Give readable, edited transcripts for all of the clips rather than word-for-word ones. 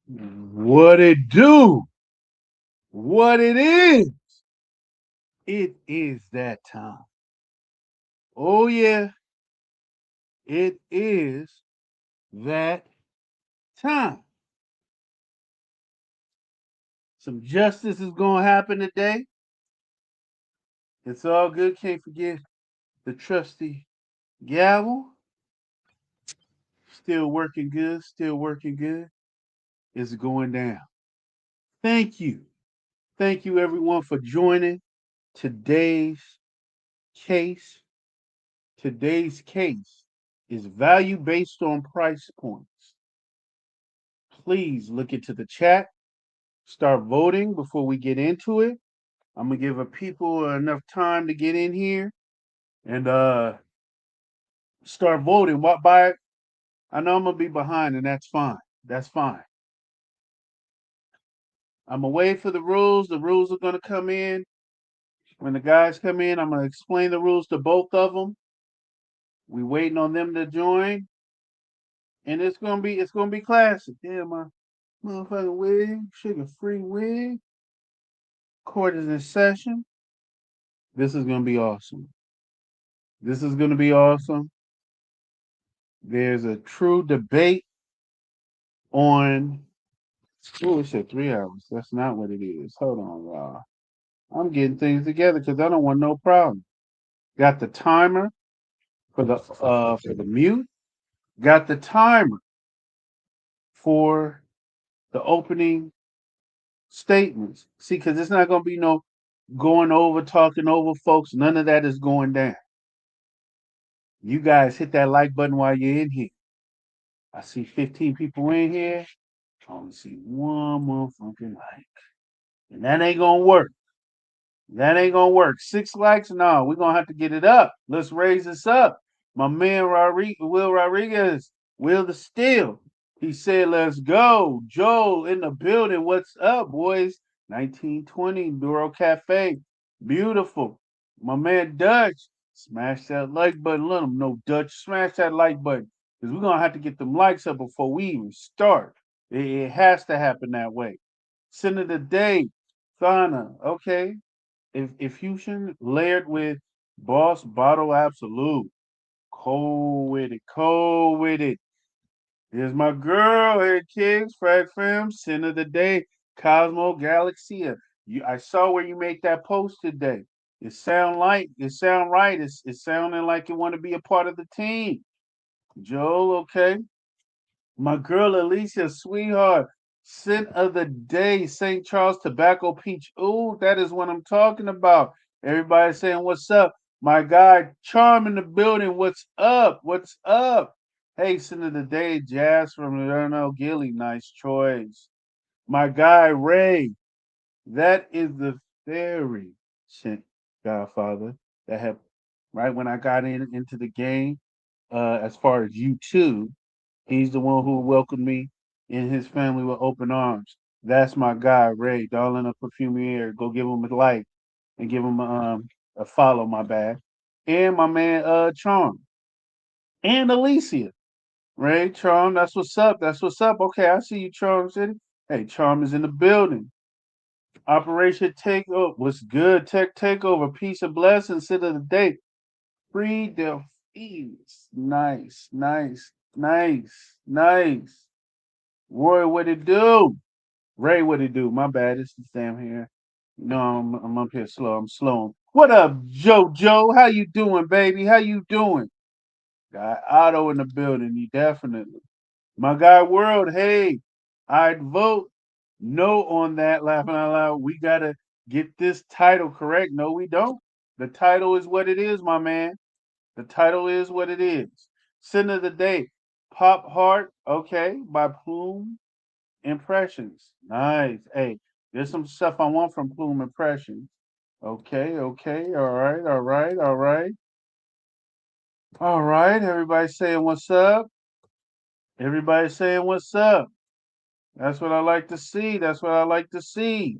What it do? What it is? It is that time. Oh, yeah, it is that time. Some justice is going to happen today. It's all good. Can't forget the trusty gavel. Still working good. Still working good. It's going down. Thank you. Thank you, everyone, for joining today's case. Today's case is value based on price points. Please look into the chat. Start voting before we get into it. I'm gonna give a people enough time to get in here and start voting. What by I know I'm gonna be behind, and that's fine. That's fine. I'm gonna wait for the rules. The rules are gonna come in. When the guys come in, I'm gonna explain the rules to both of them. We waiting on them to join, and it's gonna be classic. Yeah, my motherfucking wig, sugar free wig. Court is in session. This is gonna be awesome. This is gonna be awesome. There's a true debate on. Oh, it said 3 hours. That's not what it is. Hold on, y'all. I'm getting things together because I don't want no problem. Got the timer for the mute. Got the timer for the opening statements. See, because it's not gonna be no going over, talking over, folks. None of that is going down. You guys hit that like button while you're in here. I see 15 people in here. I only see one motherfucking like. And that ain't gonna work. That ain't gonna work. 6 likes? No, we're gonna have to get it up. Let's raise this up. My man Will Rodriguez, Will the Steel. He said, let's go. Joel in the building. What's up, boys? 1920 Duro Cafe. Beautiful. My man Dutch. Smash that like button. Let him know, Dutch. Smash that like button. Because we're gonna have to get them likes up before we even start. It has to happen that way. Sin of the day. Thana. Okay. Infusion layered with Boss Bottle Absolute. Cold with it, cold with it. Here's my girl here, Kixz, Frag Fam, Sin of the Day, Cosmo Galaxia. I saw where you made that post today. It sound right. It's sounding like you want to be a part of the team. Joel, okay. My girl Alicia, sweetheart. Scent of the day, St. Charles Tobacco Peach. Ooh, that is what I'm talking about. Everybody saying, what's up? My guy, Charm in the building. What's up? What's up? Hey, scent of the day, Jazz from Lerno Gilly. Nice choice. My guy, Ray. That is the very scent godfather that had, right when I got into the game, as far as you two. He's the one who welcomed me and his family with open arms. That's my guy, Ray, darling of Perfumier. Go give him a like and give him a follow, my bad. And my man Charm. And Alicia. Ray, Charm, that's what's up. That's what's up. Okay, I see you, Charm City. Hey, Charm is in the building. Operation Takeover. What's good? Tech Takeover. Peace and blessings. Sit of the day. Free Delphines. Nice, nice, nice, nice. Roy, what it do? Ray, what it do? My bad. It's the Sam here. No, I'm up here slow. I'm slow. What up, JoJo? How you doing, baby? How you doing? Got Otto in the building. He definitely. My guy World, hey, I'd vote no on that. Laughing out loud. We gotta get this title correct. No, we don't. The title is what it is, my man. The title is what it is. Sin of the day. Pop Heart, okay, by Plume Impressions. Nice. Hey, there's some stuff I want from Plume Impressions. Okay, okay, all right, all right, all right. All right, everybody saying what's up. Everybody saying what's up. That's what I like to see. That's what I like to see.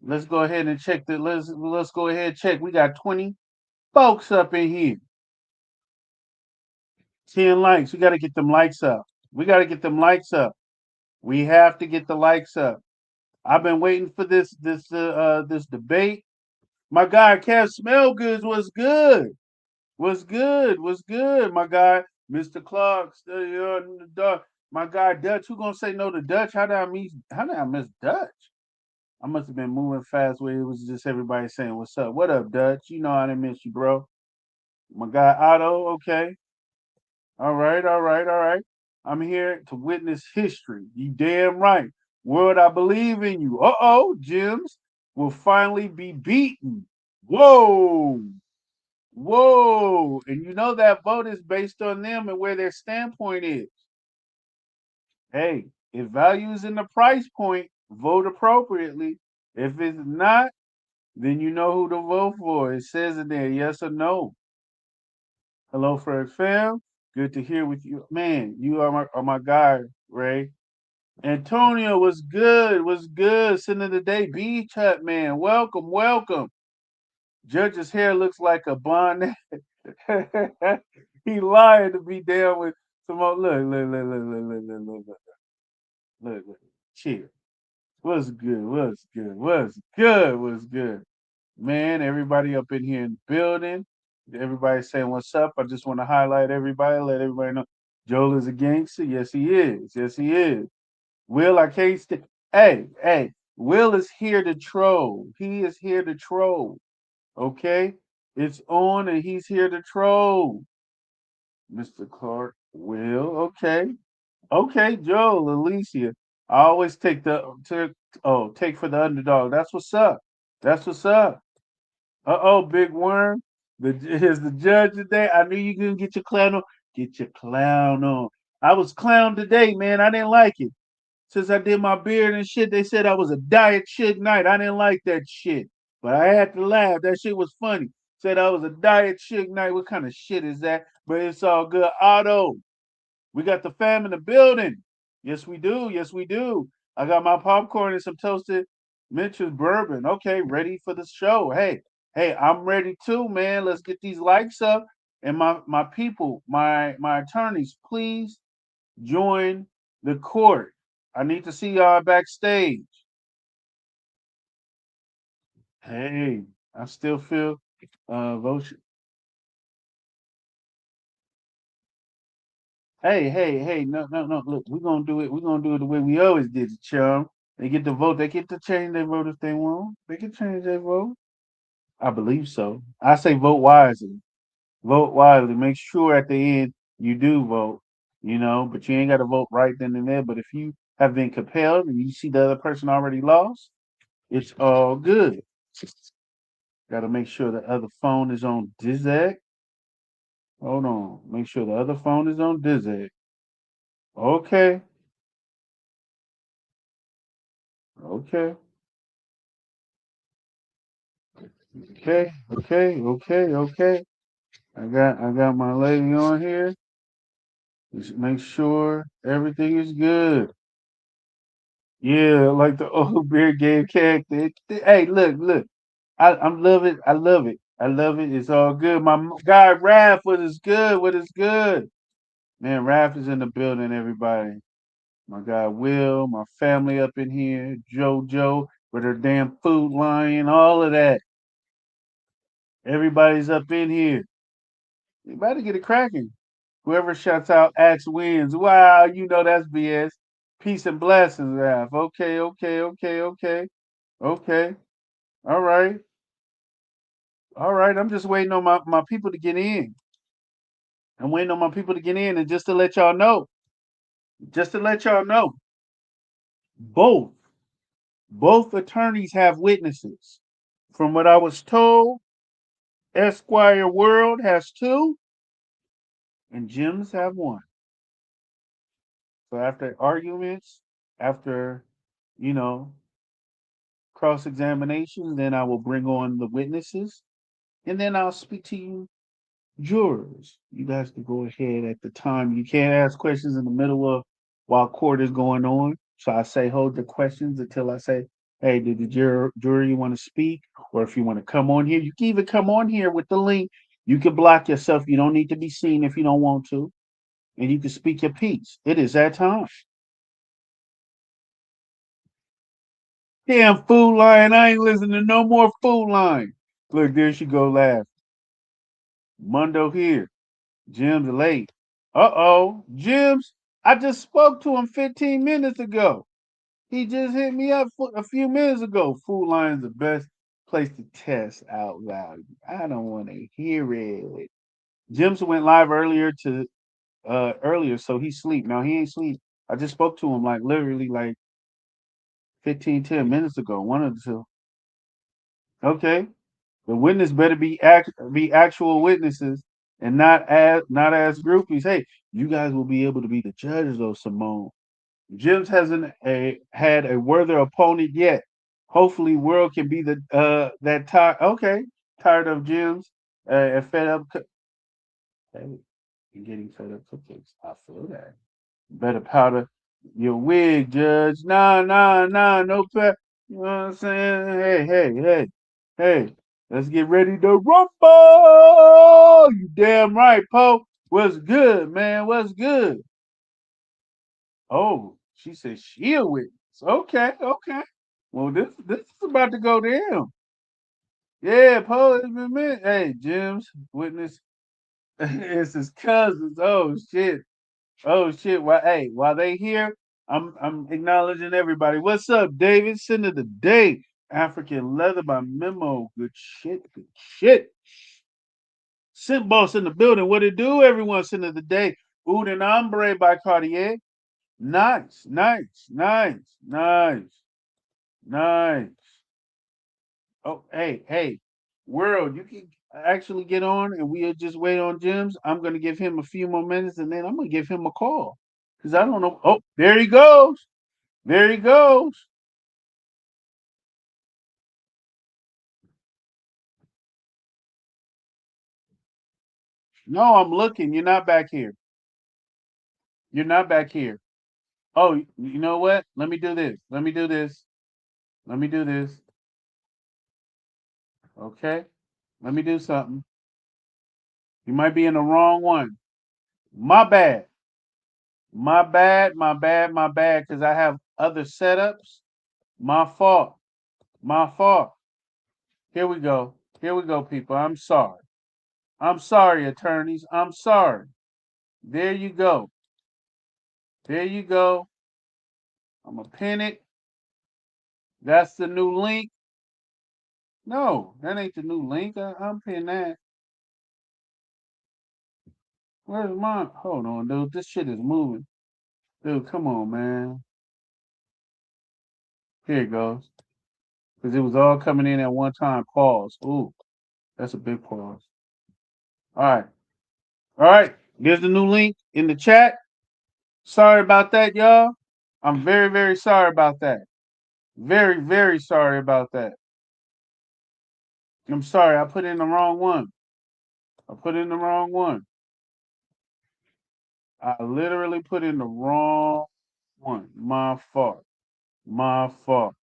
Let's go ahead and check the let's go ahead and check. We got 20 folks up in here. 10 likes. We gotta get them likes up. We gotta get them likes up. We have to get the likes up. I've been waiting for this debate. My guy Kev Smellgoods was good. Was good. Was good. My guy Mr. Clark, in the dark. My guy Dutch. Who gonna say no to Dutch? How did I miss Dutch? I must have been moving fast where it was just everybody saying what's up. What up, Dutch? You know I didn't miss you, bro. My guy Otto, okay. All right, all right, all right. I'm here to witness history. You damn right. World, I believe in you. Uh-oh, Jims will finally be beaten. Whoa. Whoa. And you know that vote is based on them and where their standpoint is. Hey, if value is in the price point, vote appropriately. If it's not, then you know who to vote for. It says it there, yes or no. Hello, Fred fam. Good to hear with you. Man, you are my guy, Ray. Antonio was good, was good. Sending the day beach hut, man. Welcome, welcome. Judge's hair looks like a bonnet. He lying to be down with some more. Look. Chill. What's good? What's good? What's good? What's good? Man, everybody up in here in the building. Everybody saying what's up. I just want to highlight everybody, let everybody know Joel is a gangster. Yes, he is. Yes, he is. Will, I can't st- Hey, Will is here to troll. He is here to troll. Okay? It's on and he's here to troll. Mr. Clark, Will, okay. Okay, Joel, Alicia. I always take for the underdog. That's what's up. That's what's up. Uh-oh, big worm. Is the judge today? I knew you gonna get your clown on. Get your clown on. I was clown today, man. I didn't like it. Since I did my beard and shit, they said I was a diet Suge Knight. I didn't like that shit. But I had to laugh. That shit was funny. Said I was a diet Suge Knight. What kind of shit is that? But it's all good. Otto, we got the fam in the building. Yes, we do. Yes, we do. I got my popcorn and some toasted Mitchell's bourbon. Okay, ready for the show. Hey, I'm ready too, man. Let's get these likes up. And my people, my attorneys, please join the court. I need to see y'all backstage. Hey, I still feel vote. Hey, no. Look, we're gonna do it. We're gonna do it the way we always did it, chum. They get to vote. They get to change their vote if they want. They can change their vote. I believe so. I say vote wisely. Vote wisely. Make sure at the end you do vote. But you ain't got to vote right then and there. But if you have been compelled and you see the other person already lost, it's all good. Got to make sure the other phone is on Dizak. Hold on. Make sure the other phone is on Dizak. Okay. Okay. Okay. I got my lady on here. Just make sure everything is good. Yeah, like the old beer game character. Hey, look. I'm love it. I love it. I love it. It's all good. My guy Raph, what is good? What is good? Man, Raph is in the building, everybody. My guy Will, my family up in here, JoJo with her damn food line, all of that. Everybody's up in here. You better get it cracking. Whoever shuts out Axe wins. Wow, you know that's BS. Peace and blessings, Raph. Okay. Okay. All right. All right. I'm just waiting on my people to get in. I'm waiting on my people to get in. And just to let y'all know, both both attorneys have witnesses. From what I was told, Esquire World has two and Jim's have one. So after arguments, after, you know, cross examination, then I will bring on the witnesses and then I'll speak to you jurors. You guys can go ahead at the time. You can't ask questions in the middle of while court is going on. So I say hold the questions until I say, hey, did the jury want to speak? Or if you want to come on here, you can even come on here with the link. You can block yourself. You don't need to be seen if you don't want to. And you can speak your piece. It is that time. Damn Food Lion, I ain't listening to no more Food Lion. Look, there she go laugh. Mundo here. Jim's late. Uh-oh. Jim's, I just spoke to him 15 minutes ago. He just hit me up a few minutes ago. Food Lion's the best place to test out loud. I don't want to hear it. Jim's went live earlier, so he's sleep. Now he ain't sleep. I just spoke to him like literally like 10 minutes ago. One of the two. Okay. The witness better be actual witnesses and not as groupies. Hey, you guys will be able to be the judges though, Simone. Jim's hasn't had a worthier opponent yet. Hopefully, World can be the that tired. Okay, tired of Jim's and fed up. Hey, you're getting fed up cookies. I feel that. Better powder your wig, Judge. Nah, nah, nah, no pet. You know what I'm saying? Hey, hey, hey, hey. Let's get ready to rumble. You damn right, Poe. What's good, man? What's good? Oh, she said she a witness. Okay, okay. Well, this is about to go down. Yeah, Poe, it's been a minute. Hey, Jim's witness. It's his cousins. Oh shit. Oh shit! While they here, I'm acknowledging everybody. What's up, David? Send of the day. African leather by Memo. Good shit. Good shit. Scent boss in the building. What it do? Everyone. Send of the day. Oud and Ombre by Cartier. Nice, nice, nice, nice, nice. Oh, hey, hey, world. You can actually get on, and we'll just wait on Jim's. I'm gonna give him a few more minutes, and then I'm gonna give him a call. Because I don't know. Oh, there he goes. There he goes. No, I'm looking. You're not back here. You're not back here. Oh, you know what? Let me do this. Let me do this. Let me do this. Okay. Let me do something. You might be in the wrong one. My bad. My bad. My bad. My bad. Because I have other setups. My fault. My fault. Here we go. Here we go, people. I'm sorry. I'm sorry, attorneys. I'm sorry. There you go. There you go. I'm gonna pin it. That's the new link. No, that ain't the new link. I'm pinning that. Where's mine? Hold on, dude. This shit is moving. Dude, come on, man. Here it goes. Because it was all coming in at one time. Pause. Ooh, that's a big pause. All right. All right. There's the new link in the chat. Sorry about that, y'all. I'm very, very sorry about that. Very, very sorry about that. I'm sorry. I put in the wrong one. I put in the wrong one. I literally put in the wrong one. My fault. My fault.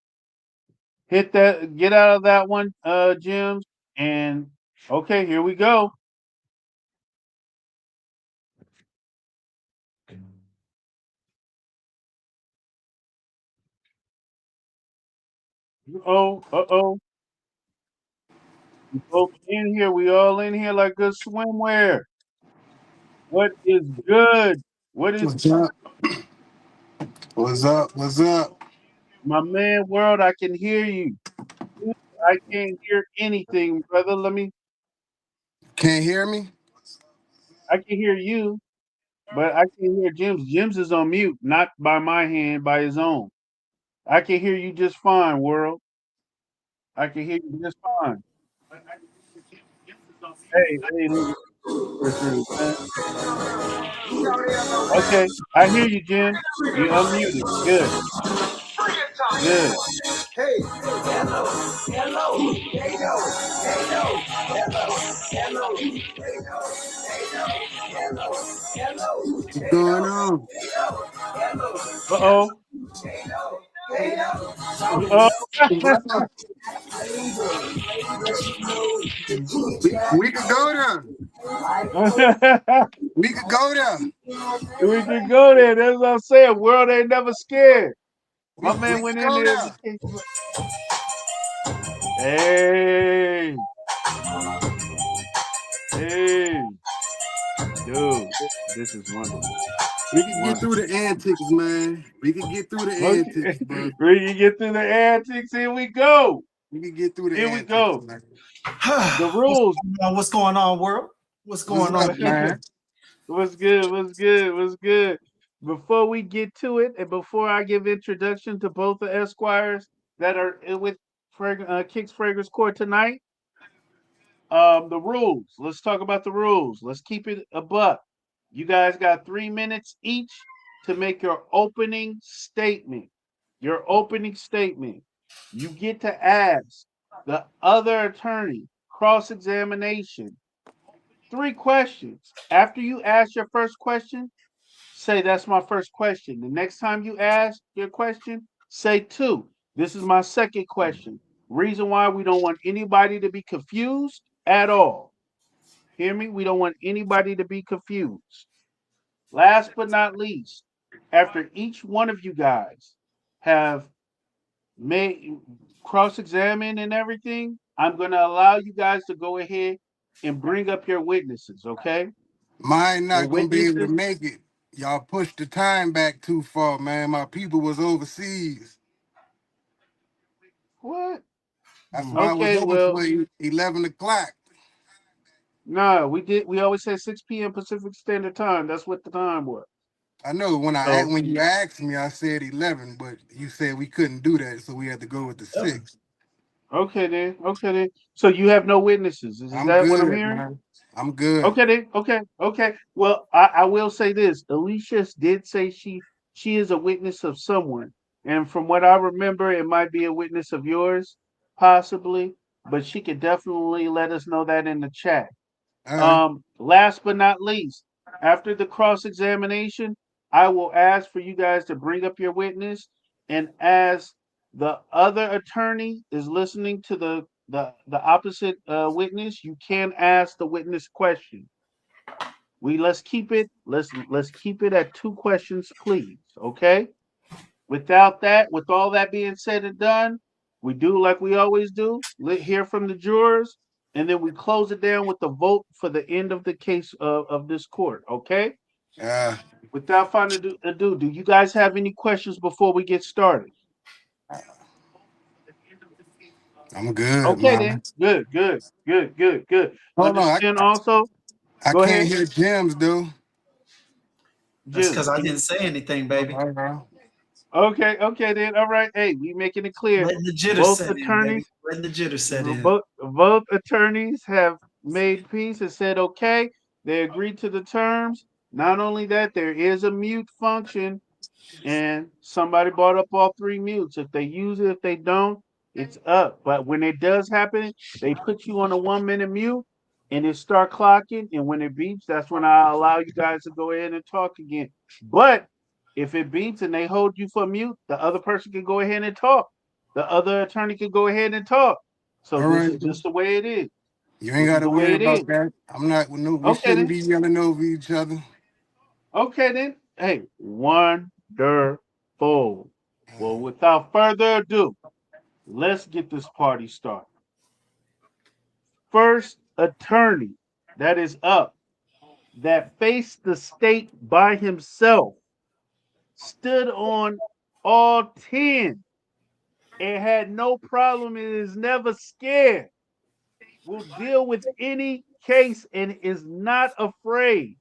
Hit that. Get out of that one, Jim. And okay, here we go. Oh, uh-oh. We both in here. We all in here like good swimwear. What is good? What is What's up? What's up? What's up? my man world? I can hear you. I can't hear anything, brother. Can't hear me? I can hear you, but I can hear Jim's. Jim's is on mute, not by my hand, by his own. I can hear you just fine, world. I can hear you just fine. Hey, hey, look at this thing, man. Okay, I hear you, Jim. You unmuted. Good, good. What's going on? Uh oh. Oh. We could go there. We could go there. We can go there. That's what I'm saying. World ain't never scared. My We man went can in go there. now. Hey, hey, dude, this is wonderful. We can get through Wonderful. the antics, man. We can get through the Okay, antics, bro. we can get through the antics. Here we go. We can get through the Here we antics, go. man. The What's rules. going on? What's going on, world? What's What's going up, on here? man? What's good? What's good? What's good? Before we get to it, and before I give introduction to both the Esquires that are with Kixz Fragrance Court tonight, the rules. Let's talk about the rules. Let's keep it a buck. You guys got 3 minutes each to make your opening statement. Your opening statement. You get to ask the other attorney cross examination 3 questions. After you ask your first question, say that's my first question. The next time you ask your question, say two. This is my second question. Reason why we don't want anybody to be confused at all. Hear me? We don't want anybody to be confused. Last but not least, after each one of you guys have made cross-examined and everything, I'm going to allow you guys to go ahead and bring up your witnesses, okay? Mine The not gonna be able to witnesses. make it. Y'all pushed the time back too far, man. My people was overseas. What? That's Hmm. why I was Okay, over well, for 11 o'clock. no, we always say 6 p.m. Pacific Standard Time. That's what the time was. I know So when you asked me, I said 11, but you said we couldn't do that, so we had to go with the Yep. 6. okay then, okay then. So you have no witnesses. Is I'm that what I'm good, hearing? man. I'm good. Okay then, okay, okay. Well, I will say this. Alicia did say she is a witness of someone. And from what I remember, it might be a witness of yours, possibly, but she could definitely let us know that in the chat. All right. Last but not least, after the cross examination, I will ask for you guys to bring up your witness. And as the other attorney is listening to the opposite witness, you can ask the witness question. We let's keep it at 2 questions, please. Okay. Without that, with all that being said and done, we do like we always do. Let hear from the jurors, and then we close it down with the vote for the end of the case of this court. Okay. Uh, Without further ado, do you guys have any questions before we get started? I'm good, Okay, man. then. Good, good, good, good, good. Hold on. Understand also. I Go can't ahead, hear Jim's, though. That's Jim. because I Can didn't you? say anything, baby. Okay, bro. Okay, okay, then. All right. Hey, we making it clear. Letting the jitter Both set in, baby. attorneys Letting the jitter set in. both attorneys have made peace and said okay. They agreed to the terms. Not only that, there is a mute function, and somebody brought up all 3 mutes. If they use it, if they don't, it's up. But when it does happen, they put you on a 1 minute mute, and it start clocking. And when it beeps, that's when I allow you guys to go ahead and talk again. But if it beeps and they hold you for mute, the other person can go ahead and talk. The other attorney can go ahead and talk. So All this right, is bro. just the way it is. You ain't This got is to the way worry it is. about that. I'm not, no, we Okay shouldn't then. be yelling over each other. Okay then. Hey, wonderful. Well, without further ado, let's get this party started. First attorney that is up, that faced the state by himself, stood on all 10, and had no problem and is never scared, will deal with any case and is not afraid.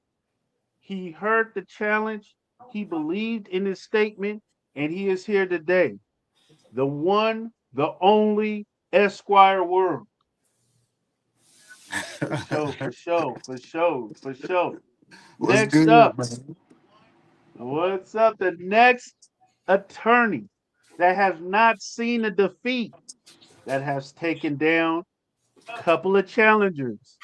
He heard the challenge, he believed in his statement, and he is here today. The one, the only Esquire World. For sure, for sure, for sure, for sure. What's Next good, up, man? what's up? The next attorney that has not seen a defeat, that has taken down a couple of challengers,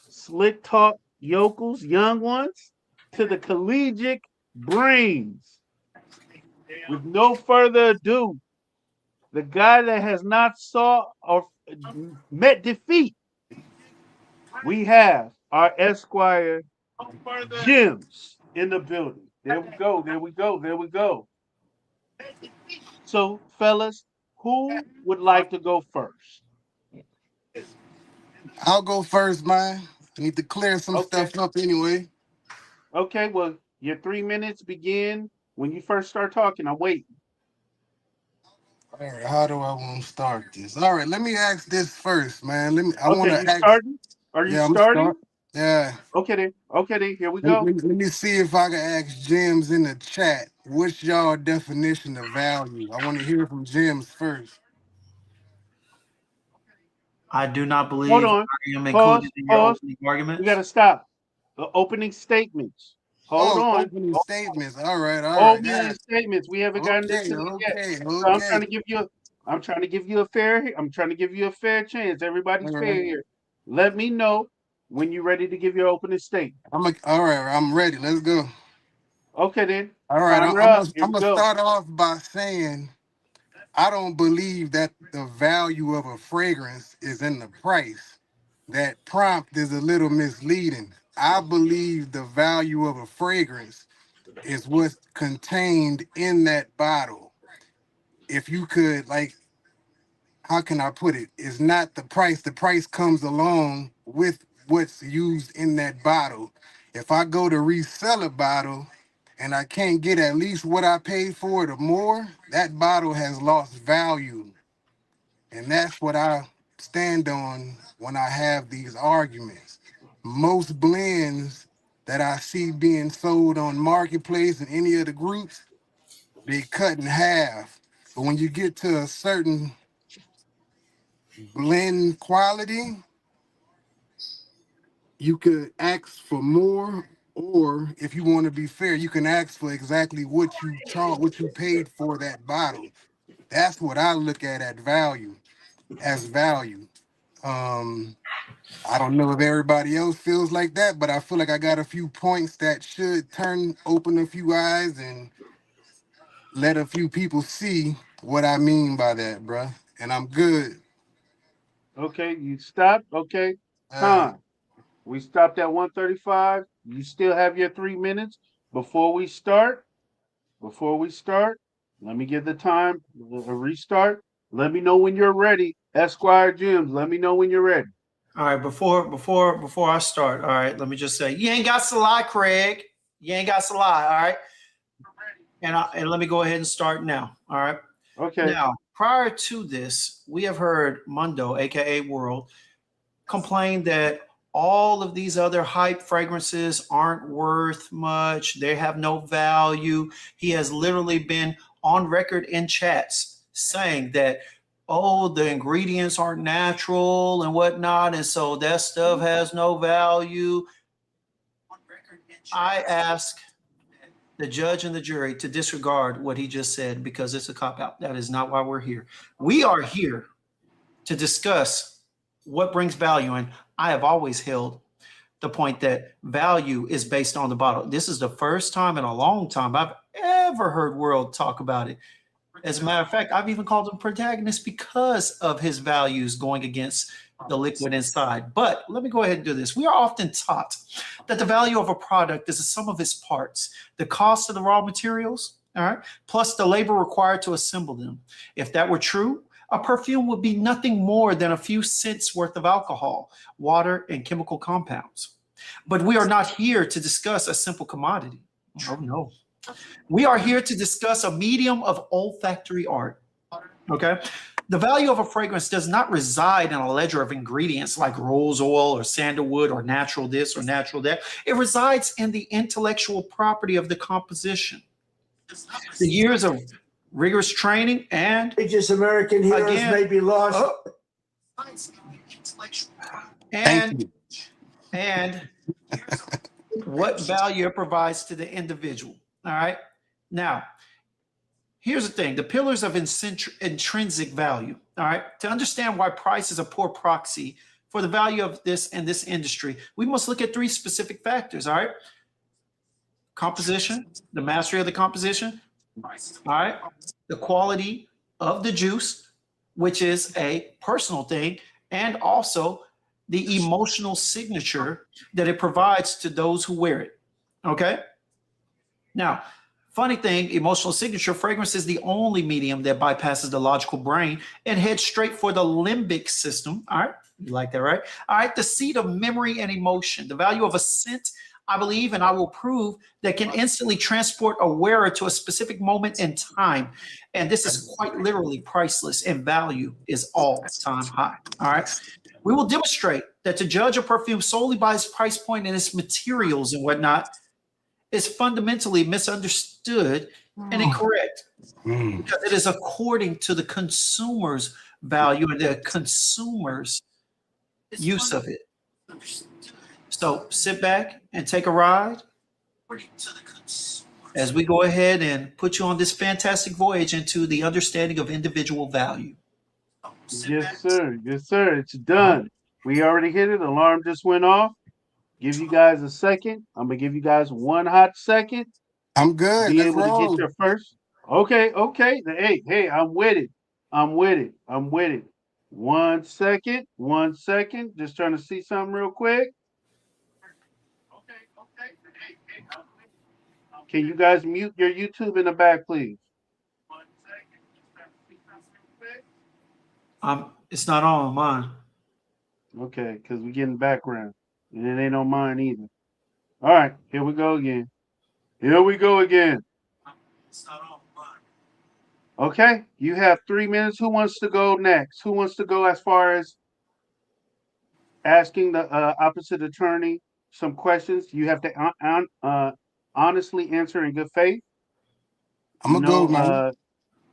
slick talk yokels, young ones, to the collegiate brains. With no further ado, the guy that has not saw or met defeat, we have our Esquire Gems in the building. There we go. There we go. There we go. So, fellas, who would like to go first? I'll go first, man. I need to clear some Okay. stuff up anyway. Okay. Well, your 3 minutes begin when you first start talking. I'm waiting. All right, how do I want to start this? All right, let me ask this first, man. I want Okay. to You ask. starting? Are you Yeah, I'm starting? start. Yeah. Okay then. Okay then. Here we Let, go. let- let me see if I can ask James in the chat. What's y'all definition of value? I want to hear from James first. I do not Hold believe on. I am included Pause. in your Pause. opening We arguments. gotta stop. The opening statements. Hold Oh, on. opening statements. All right, all right. Opening Yeah. statements. We haven't gotten Okay, into it yet. okay, So I'm trying okay. to give you. I'm trying to give you a fair. I'm trying to give you a fair chance. All Everybody's right. fair here. Let me know when you're ready to give your opening statement. All right. I'm ready. Let's go. Okay then. All right. Timer up. Here I'm we gonna go. start off by saying I don't believe that the value of a fragrance is in the price. That prompt is a little misleading. I believe the value of a fragrance is what's contained in that bottle. If you could, like, how can I put it? It's not the price. The price comes along with what's used in that bottle. If I go to resell a bottle and I can't get at least what I paid for it or more, that bottle has lost value. And that's what I stand on when I have these arguments. Most blends that I see being sold on Marketplace and any of the groups, they cut in half. But when you get to a certain blend quality, you could ask for more, or if you want to be fair, you can ask for exactly what you paid for that bottle. That's what I look at value, as value. Um, I don't know if everybody else feels like that, but I feel like I got a few points that should open a few eyes and let a few people see what I mean by that, bruh. And I'm good. Okay. You stopped. Okay. Uh, Time. We stopped at 1:35. You still have your 3 minutes. Before we start, before we start, let me give the time a restart. Let me know when you're ready. Esquire Jim, let me know when you're ready. All right, before I start, all right, let me just say, you ain't got to lie, Craig. You ain't got to lie, all right? And let me go ahead and start now. All right. Okay. Now, prior to this, we have heard Mundo, aka World, complain that all of these other hype fragrances aren't worth much. They have no value. He has literally been on record in chats saying that, oh, the ingredients aren't natural and whatnot. And so that stuff has no value. I ask the judge and the jury to disregard what he just said because it's a cop out. That is not why we're here. We are here to discuss what brings value. And I have always held the point that value is based on the bottle. This is the first time in a long time I've ever heard World talk about it. As a matter of fact, I've even called him protagonist because of his values going against the liquid inside. But let me go ahead and do this. We are often taught that the value of a product is the sum of its parts, the cost of the raw materials, all right, plus the labor required to assemble them. If that were true, a perfume would be nothing more than a few cents worth of alcohol, water, and chemical compounds. But we are not here to discuss a simple commodity. Oh, no. We are here to discuss a medium of olfactory art. Okay. The value of a fragrance does not reside in a ledger of ingredients like rose oil or sandalwood or natural this or natural that. It resides in the intellectual property of the composition. The years of rigorous training and Greatest American heroes again, may be lost. Thank and you. and what value it provides to the individual. All right. Now, here's the thing, the pillars of intrinsic value. All right. To understand why price is a poor proxy for the value of this and this industry, we must look at three specific factors. All right. Composition, the mastery of the composition. All right. The quality of the juice, which is a personal thing, and also the emotional signature that it provides to those who wear it. Okay. Now, Funny thing, emotional signature fragrance is the only medium that bypasses the logical brain and heads straight for the limbic system. All right. You like that, right? All right. The seat of memory and emotion. The value of a scent, I believe, and I will prove, that can instantly transport a wearer to a specific moment in time. And this is quite literally priceless, and value is all time high. All right. We will demonstrate that to judge a perfume solely by its price point and its materials and whatnot is fundamentally misunderstood and incorrect, Mm. because it is according to the consumer's value and the consumer's use of it. So sit back and take a ride as we go ahead and put you on this fantastic voyage into the understanding of individual value. Yes, sir. Yes, sir. It's done. We already hit it. Alarm just went off. Give you guys a second. I'm gonna give you guys one hot second I'm to good. be Let's able to get roll. your first. Okay, okay. Hey, I'm with it. I'm with it. I'm with it. 1 second. 1 second. Just trying to see something real quick. Can you guys mute your YouTube in the back, please? It's not on mine. Okay, because we're getting background. And it ain't on mine either. All right, here we go again. Here we go again. Okay, you have 3 minutes. Who wants to go next? Who wants to go as far as asking the opposite attorney some questions? You have to honestly answer in good faith. I'm gonna go, man.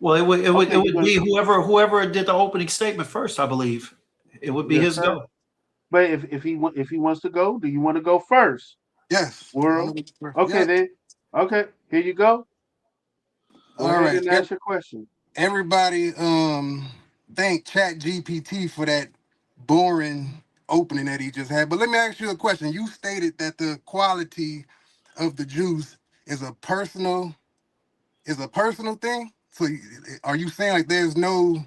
Well, it Okay, you're would going be to, whoever did the opening statement first, I believe. It would be yes, his sir. go. But if he wants to go, do you want to go first, Yes. I World? wanna go first. Okay, Yep. then. Okay, here you go. Go All ahead right. and ask your question. Everybody, thank Chat GPT for that boring opening that he just had. But let me ask you a question. You stated that the quality of the juice is a personal thing. So are you saying like there's no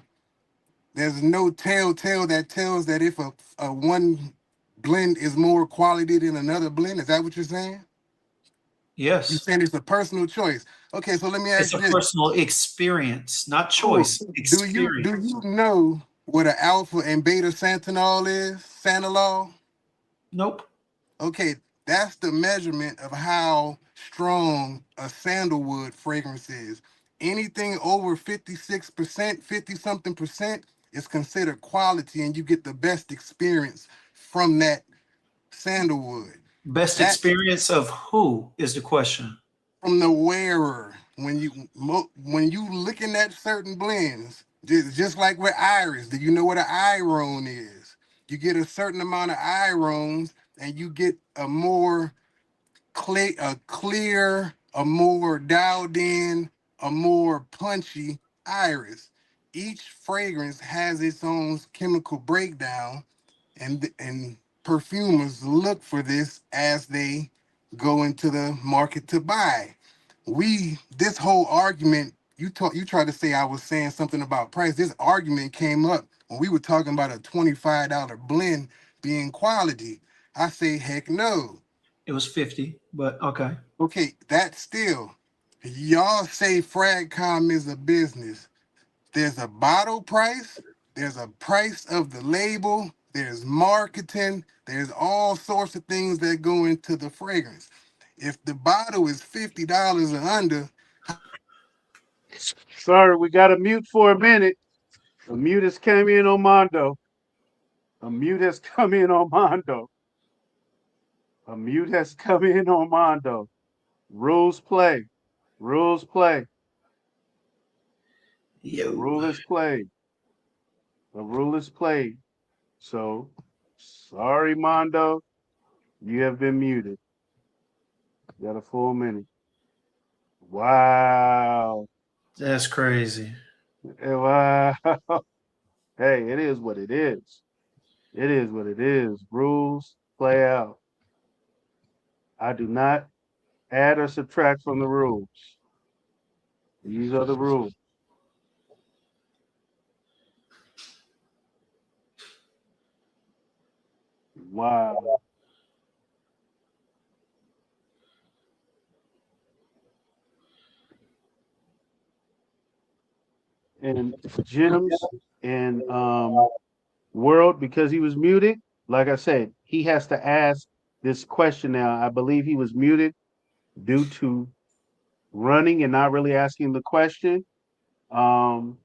telltale that tells that if a one blend is more quality than another blend? Is that what you're saying? You're Yes. saying it's a personal choice. Okay, so let me It's ask a you this. personal experience, not Cool. choice. Do you Experience. know what an alpha and beta santanol is? Santalol? Nope. Okay, that's the measurement of how strong a sandalwood fragrance is. Anything over 56%, 50 something percent is considered quality, and you get the best experience from that sandalwood. Best That's experience of who is the question. from the wearer. When you looking at certain blends, just like with iris, do you know what an iron is? You get a certain amount of irons, and you get a clear, a more dialed in, a more punchy iris. Each fragrance has its own chemical breakdown, and perfumers look for this as they go into the market to buy. This whole argument, you tried to say I was saying something about price. This argument came up when we were talking about a $25 blend being quality. I say heck no. It was 50, but okay. Okay, that still, y'all say Fragcom is a business. There's a bottle price, there's a price of the label, there's marketing, there's all sorts of things that go into the fragrance. If the bottle is $50 or under, Sorry, we got a mute for a minute. A mute has come in on Mondo. A mute has come in on Mondo. A mute has come in on Mondo. Rules play. Rules play. The Yo. rule is played. The rule is played. So, sorry, Mondo. You have been muted. You got a full minute. Wow. That's crazy. Wow. Hey, it is what it is. It is what it is. Rules play out. I do not add or subtract from the rules. These are the rules. Wow. and Jim's and World, because he was muted. Like I said, he has to ask this question now. I believe he was muted due to running and not really asking the question. Um,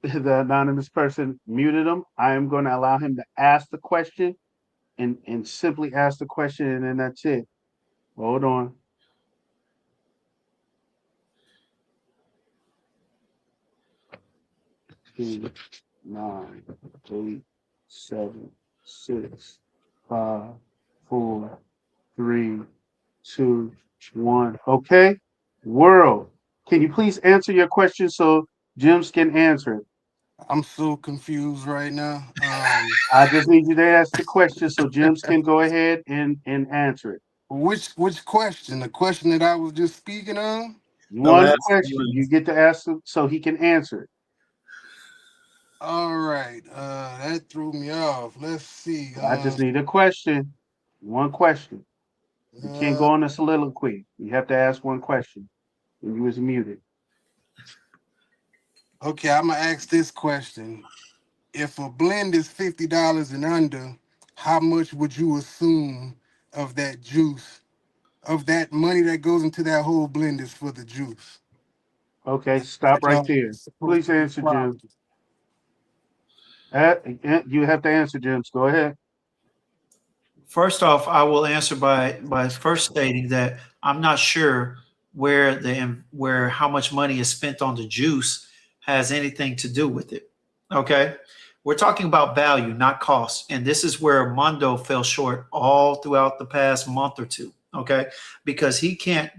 the anonymous person muted him. I am going to allow him to ask the question and simply ask the question, and then that's it. Hold on. 10, 9, 8, 7, 6, 5, 4, 3, 2, 1. Okay. World, can you please answer your question so James can answer it? I'm so confused right now. I just need you to ask the question so James can go ahead and answer it. Which question? The question that I was just speaking on? The One last question. one. You get to ask him so he can answer it. All right. That threw me off. Let's see. I just need a question. One question. You can't Uh, go on a soliloquy. You have to ask one question. And you was muted. okay, I'm gonna ask this question. If a blend is $50 and under, how much would you assume of that juice, of that money that goes into that whole blend is for the juice? Okay, That's stop right how there. it's supposed Please to be answer, Jim. profitable. You have to answer, James. Go ahead. First off, I will answer by first stating that I'm not sure where how much money is spent on the juice has anything to do with it. Okay, we're talking about value, not cost, and this is where Mondo fell short all throughout the past month or two. Okay, because he can't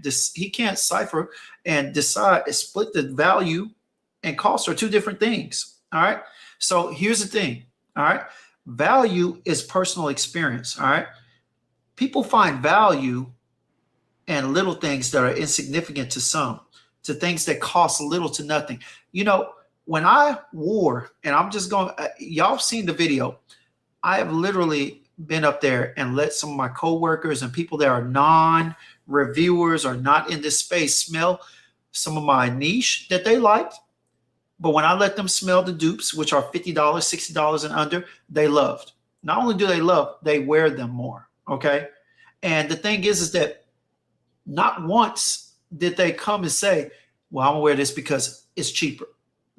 cipher and decide split the value and cost are two different things. All right, so here's the thing. All right, value is personal experience. All right, people find value in little things that are insignificant to some, to things that cost little to nothing. You know, when I wore, and I'm just going, y'all have seen the video. I have literally been up there and let some of my coworkers and people that are non-reviewers or not in this space smell some of my niche that they liked. But when I let them smell the dupes, which are $50, $60 and under, they loved. Not only do they love, they wear them more. Okay. And the thing is that not once did they come and say, well, I'm gonna wear this because it's cheaper.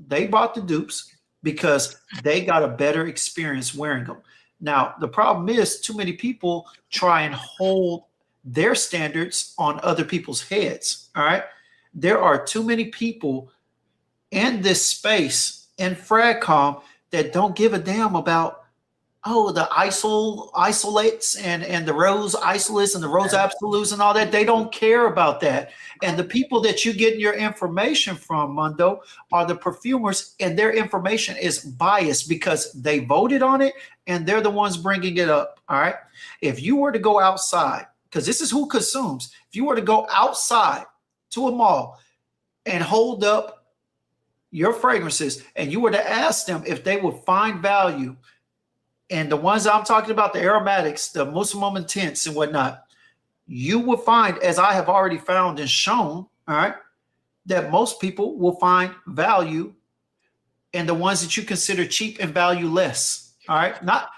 They bought the dupes because they got a better experience wearing them. Now, the problem is too many people try and hold their standards on other people's heads. All right. There are too many people in this space in Fragcom that don't give a damn about the isolates and the rose isolates and the rose absolutes and all that. They don't care about that. And the people that you get your information from, Mundo, are the perfumers, and their information is biased because they voted on it and they're the ones bringing it up. All right. If you were to go outside, because this is who consumes, if you were to go outside to a mall and hold up your fragrances and you were to ask them if they would find value, and the ones I'm talking about, the aromatics, the muscimum intense and whatnot, you will find, as I have already found and shown, all right, that most people will find value in the ones that you consider cheap and value less. All right, not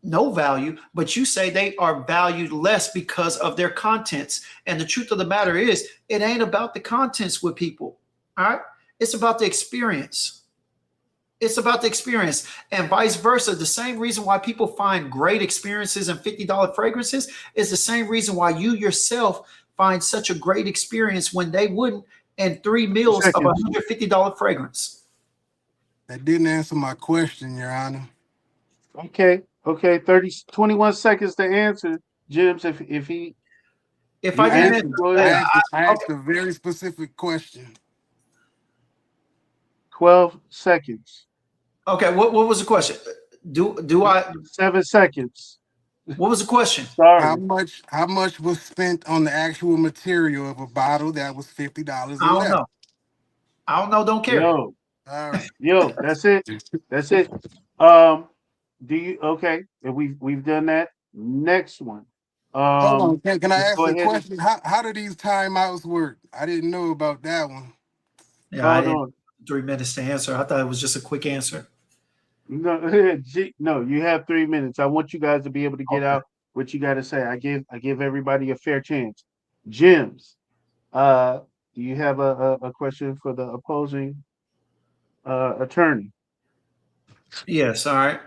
no value, but you say they are valued less because of their contents. And the truth of the matter is, it ain't about the contents with people. All right, it's about the experience. It's about the experience, and vice versa. The same reason why people find great experiences in $50 fragrances is the same reason why you yourself find such a great experience when they wouldn't in 3 meals of a Seconds. $150 fragrance. That didn't answer my question, Your Honor. Okay. Okay. 30, 21 seconds to answer, James. If he If you I didn't, answer, Answer. go I ahead. asked, I okay, asked a very specific question. 12 seconds. okay. What was the question? Do I? 7 seconds. What was the question? Sorry. How much was spent on the actual material of a bottle that was $50 I or don't less? know. I don't know. Don't care. Yo, All right. yo, that's it. That's it. Um, do you okay? And we've done that. Next one. Hold on. Can I Let's ask go a ahead and question? How do these timeouts work? I didn't know about that one. Yeah, I hold didn't. on. 3 minutes to answer. I thought it was just a quick answer. No, no, you have 3 minutes. I want you guys to be able to get Okay. out what you got to say. I give everybody a fair chance. Jims, uh, do you have a question for the opposing attorney? Yes. All right.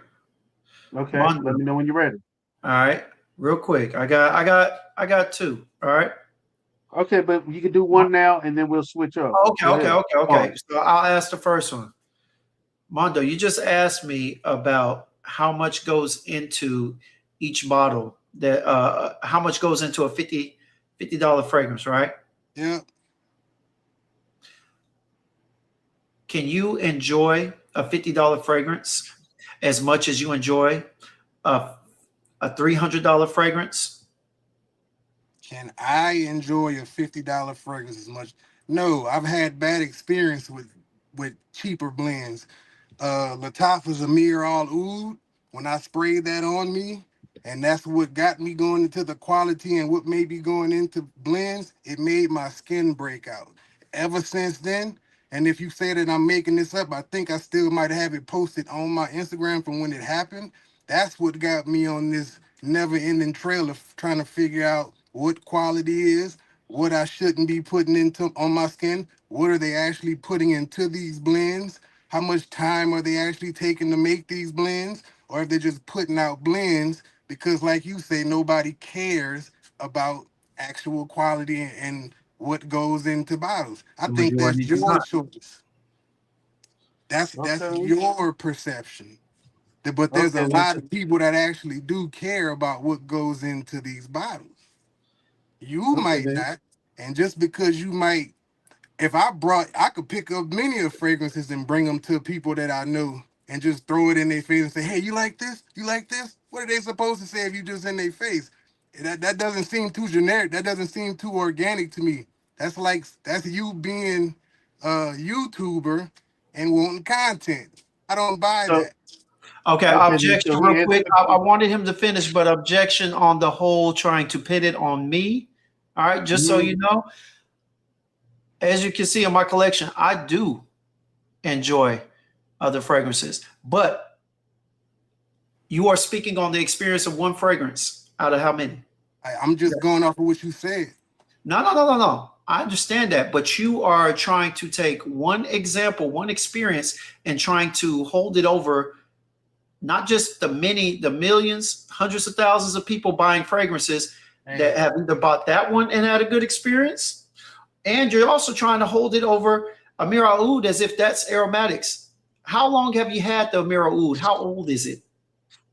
Okay, let Mondo. me know when you're ready. All right. Real quick. I got two. All right. Okay, but you can do one now, and then we'll switch up. Okay. Go Okay. ahead. Okay. Okay. So I'll ask the first one. Mondo, you just asked me about how much goes into each bottle. That how much goes into a $50 fragrance, right? Yeah. Can you enjoy a $50 fragrance as much as you enjoy a $300 fragrance? Can I enjoy a $50 fragrance as much? No, I've had bad experience with cheaper blends. Latifah's Amir Al Oud, when I sprayed that on me, and that's what got me going into the quality and what made me going into blends, it made my skin break out. Ever since then, and if you say that I'm making this up, I think I still might have it posted on my Instagram from when it happened. That's what got me on this never ending trail of trying to figure out what quality is, what I shouldn't be putting into on my skin, what are they actually putting into these blends, how much time are they actually taking to make these blends, or if they're just putting out blends because, like you say, nobody cares about actual quality and what goes into bottles. I The think that's majority do your not. choice. That's Okay. your perception. But there's a Okay. lot of people that actually do care about what goes into these bottles. You Okay might then. not, and just because you might, if I could pick up many of fragrances and bring them to people that I know and just throw it in their face and say, "Hey, you like this? You like this?" What are they supposed to say if you just in their face? That doesn't seem too generic. That doesn't seem too organic to me. That's you being a YouTuber and wanting content. I don't buy So that. Okay, okay then. objection So real he answered quick. the I question. wanted him to finish, but objection on the whole trying to pit it on me. All right, just so Mhm. you know, as you can see in my collection, I do enjoy other fragrances, but you are speaking on the experience of one fragrance out of how many? I'm just going off of what you said. No, no, no, no, no. I understand that, but you are trying to take one example, one experience, and trying to hold it over not just the millions, hundreds of thousands of people buying fragrances that Hey, have either bought that one and had a good experience, and you're also trying to hold it over Amir Oud as if that's aromatics. How long have you had the Amir Oud? How old is it?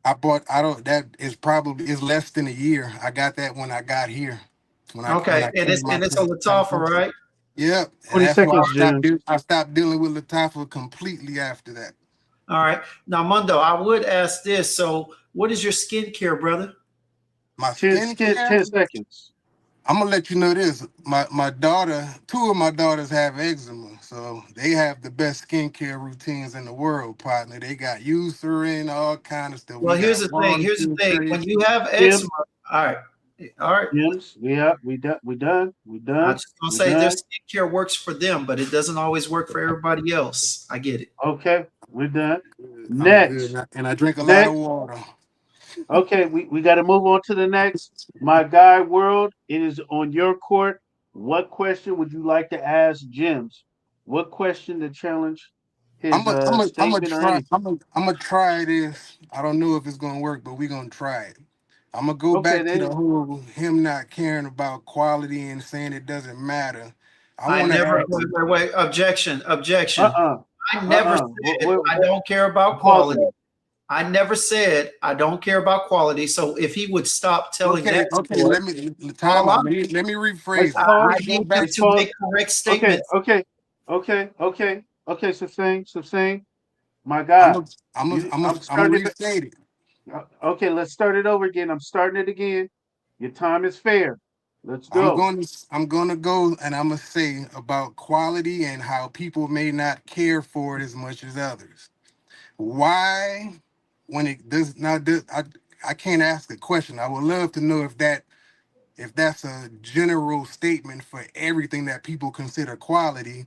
I don't that is probably is less than a year. I got that when I got here. When Okay, I and it's came and out it's a to Latafa, California. right? Yep. And 20 that's why seconds, Jims. I stopped dealing with Latafa completely after that. All right. Now, Mundo, I would ask this. So, what is your skincare, brother? My 10 skincare, seconds. I'm gonna let you know this. My daughter, two of my daughters have eczema, so they have the best skincare routines in the world, partner. They got Eucerin, all kind of stuff. We Well, here's got the thing. Here's the Molecule thing. When 30. you have eczema, Jims. all right, all right. Jims. We done. We done. We I'm done. just gonna We say their done. skincare works for them, but it doesn't always work for everybody else. I get it. Okay. We're done. I'm good, Next. and I drink a lot of Next. water. Okay. We got to move on to the next. My guy world. It is on your court. What question would you like to ask Jims? What question to challenge his statement or anything? I'm gonna try this. I don't know if it's gonna work, but we're gonna try it. I'm gonna go Okay back to then. the whole him not caring about quality and saying it doesn't matter. I I want to never ask. wait. Objection. Objection. Uh-uh. I never Uh-uh. said I don't care about Pause quality. it. I never said I don't care about quality. So if he would stop telling Okay, that okay. story, Time all out. I'm Let me Let's rephrase it. I'm I gonna pause. go need you back. Let's to pause. make correct Okay. statements. Okay. Okay. Okay. Okay. So saying, my I'm God, gonna I'm gonna you. I'm gonna I'm I'm gonna starting it. restate it. Okay. Let's start it over again. I'm starting it again. Your time is fair. Let's go. I'm gonna go and I'm gonna say about quality and how people may not care for it as much as others. Why, when it does now, I can't ask a question. I would love to know if that's a general statement for everything that people consider quality,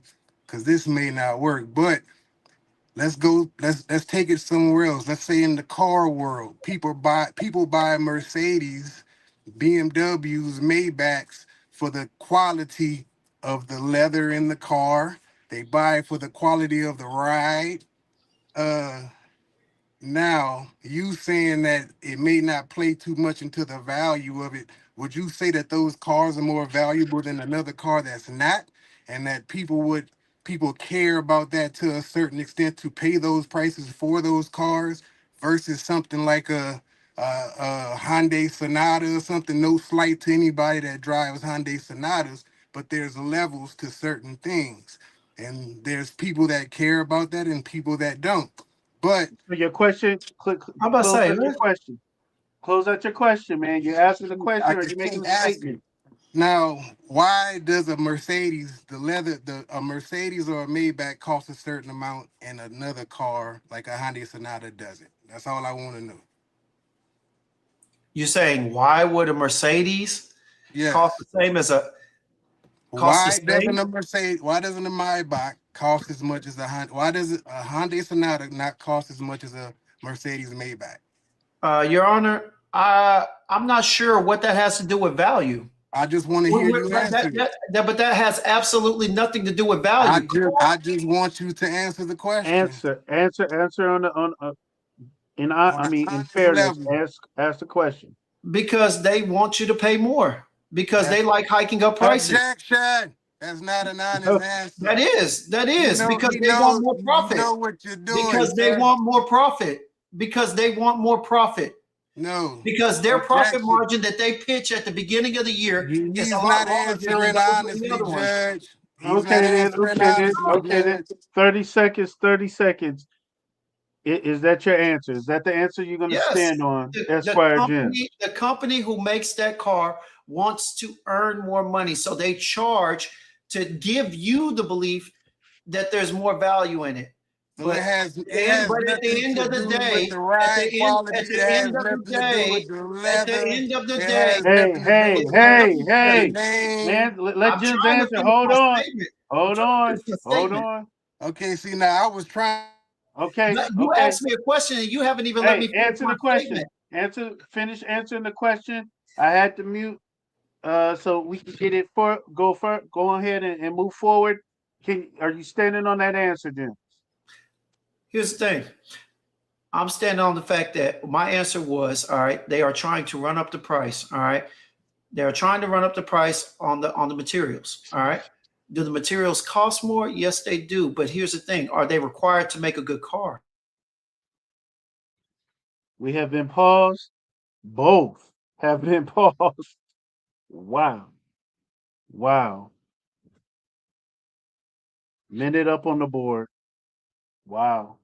because this may not work. But let's go. Let's take it somewhere else. Let's say in the car world, people buy Mercedes, BMWs, Maybachs for the quality of the leather in the car. They buy it for the quality of the ride. Uh, Now, you saying that it may not play too much into the value of it, would you say that those cars are more valuable than another car that's not? And that people care about that to a certain extent to pay those prices for those cars versus something like a Hyundai Sonata or something? No slight to anybody that drives Hyundai Sonatas, but there's levels to certain things. And there's people that care about that and people that don't. But So your question, I'm about to close say, out your question. Close out your question, man. You're asking the I question or just you're making can't a ask it. statement. Now, why does a Mercedes, a Mercedes or a Maybach cost a certain amount and another car like a Hyundai Sonata doesn't? That's all I want to know. you're saying why would a Mercedes cost Yes. the same as a cost the Why doesn't same? a Mercedes, why doesn't a Maybach cost as much as a Hyundai? Why does a Hyundai Sonata not cost as much as a Mercedes Maybach? Your Honor, I'm not sure what that has to do with value. I just want to hear you But answer it. but that has absolutely nothing to do with I value. just I just want you to answer the question Answer on on I an mean, in honest fairness, level. ask the question. Because they want you to pay more because they That's like hiking up prices. objection. That's not an honest answer. That You is know, because you they want know, more you profit. know what you're doing, Because they sir. want more profit. Because they want more profit. No. Because their profit Objection. margin that they pitch at the beginning of the year is a He's lot not larger than answering those of the honestly, other ones. Judge. He's not answering Okay then, honestly, okay then. Judge. 30 seconds, 30 seconds. Is that your answer? Is that the answer you're gonna Yes, stand on, Esquire Jim? the company who makes that car wants to earn more money, so they charge to give you the belief that there's more value in it. So But it has at the nothing end to of the do with day, the ride quality. at It the has end of the nothing to do day, with the at the leather. end of the It day, has Hey, nothing to do hey, with hey, the hey, name. man, let I'm Jim's trying to answer. finish Hold my on, statement. I'm hold trying to on, finish my hold statement. on. Okay, see now I was trying. Okay, But you okay. asked me a question and you haven't even let me Hey, finish answer my the question. statement. Finish answering the question. I had to mute so we can get it go ahead and move forward. Are you standing on that answer, Jim? Here's the thing. I'm standing on the fact that my answer was, all right, they are trying to run up the price. All right. They're trying to run up the price on the materials. All right. Do the materials cost more? Yes, they do. But here's the thing: are they required to make a good car? We have been paused. Both have been paused. Wow. Wow. Minute up on the board. Wow.